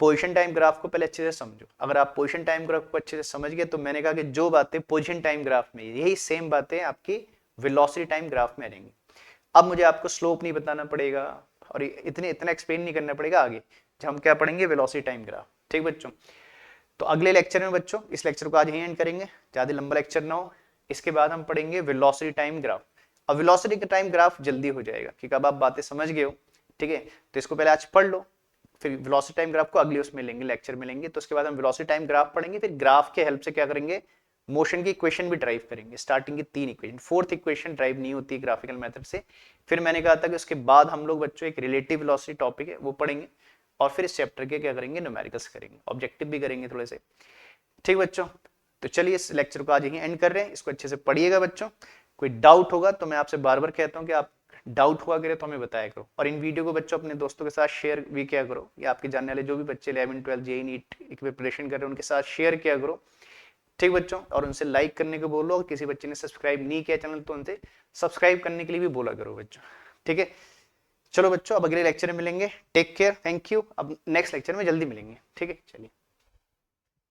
पोजीशन टाइम ग्राफ को पहले अच्छे से समझो। अगर आप पोजीशन टाइम ग्राफ को अच्छे से समझ गए तो मैंने कहा कि जो बातें पोजीशन टाइम ग्राफ में, यही सेम बातें आपकी वेलोसिटी टाइम ग्राफ में रहेंगी। अब मुझे आपको स्लोप नहीं बताना पड़ेगा और इतना एक्सप्लेन नहीं करना पड़ेगा आगे, जब हम क्या पढ़ेंगे, वेलोसिटी टाइम ग्राफ, ठीक बच्चों। तो अगले लेक्चर में बच्चों, इस लेक्चर को आज यहीं एंड करेंगे, ज्यादा लंबा लेक्चर ना हो, इसके बाद हम पढ़ेंगे वेलोसिटी टाइम ग्राफ। अब वेलोसिटी का टाइम ग्राफ जल्दी हो जाएगा क्योंकि अब आप बातें समझ गए हो, ठीक है, तो इसको पहले आज पढ़ लो, फिर वेलोसिटी टाइम ग्राफ को अगले उसमें लेंगे, लेक्चर में लेंगे। तो उसके बाद हम वेलोसिटी टाइम ग्राफ पढ़ेंगे, फिर ग्राफ के हेल्प से क्या करेंगे, मोशन की इक्वेशन भी ड्राइव करेंगे। स्टार्टिंग की 3 इक्वेशन, फोर्थ इक्वेशन ड्राइव नहीं होती ग्राफिकल मेथड से। फिर मैंने कहा था कि उसके बाद हम लोग बच्चों एक रिलेटिव वेलोसिटी टॉपिक है वो पढ़ेंगे, और फिर इस चैप्टर के क्या करेंगे, न्यूमेरिकल्स करेंगे, ऑब्जेक्टिव भी करेंगे थोड़े से। ठीक बच्चों, तो चलिए इस लेक्चर को आज यहीं एंड कर रहे हैं। इसको अच्छे से पढ़िएगा बच्चों। कोई डाउट होगा तो मैं आपसे बार बार कहता हूँ कि आप डाउट हुआ करे तो हमें बताया करो, और इन वीडियो को बच्चों अपने दोस्तों के साथ शेयर भी किया करो, या आपके जानने वाले जो भी बच्चे 11 12 जेईई नीट की प्रिपरेशन कर रहे हैं उनके साथ शेयर किया करो। ठीक बच्चों, और उनसे लाइक करने को बोलो, और किसी बच्चे ने सब्सक्राइब नहीं किया चैनल तो उनसे सब्सक्राइब करने के लिए भी बोला करो बच्चों। ठीक है, चलो बच्चों अब अगले लेक्चर में मिलेंगे। Take care, thank you. अब नेक्स्ट लेक्चर में जल्दी मिलेंगे। ठीक है, चलिए।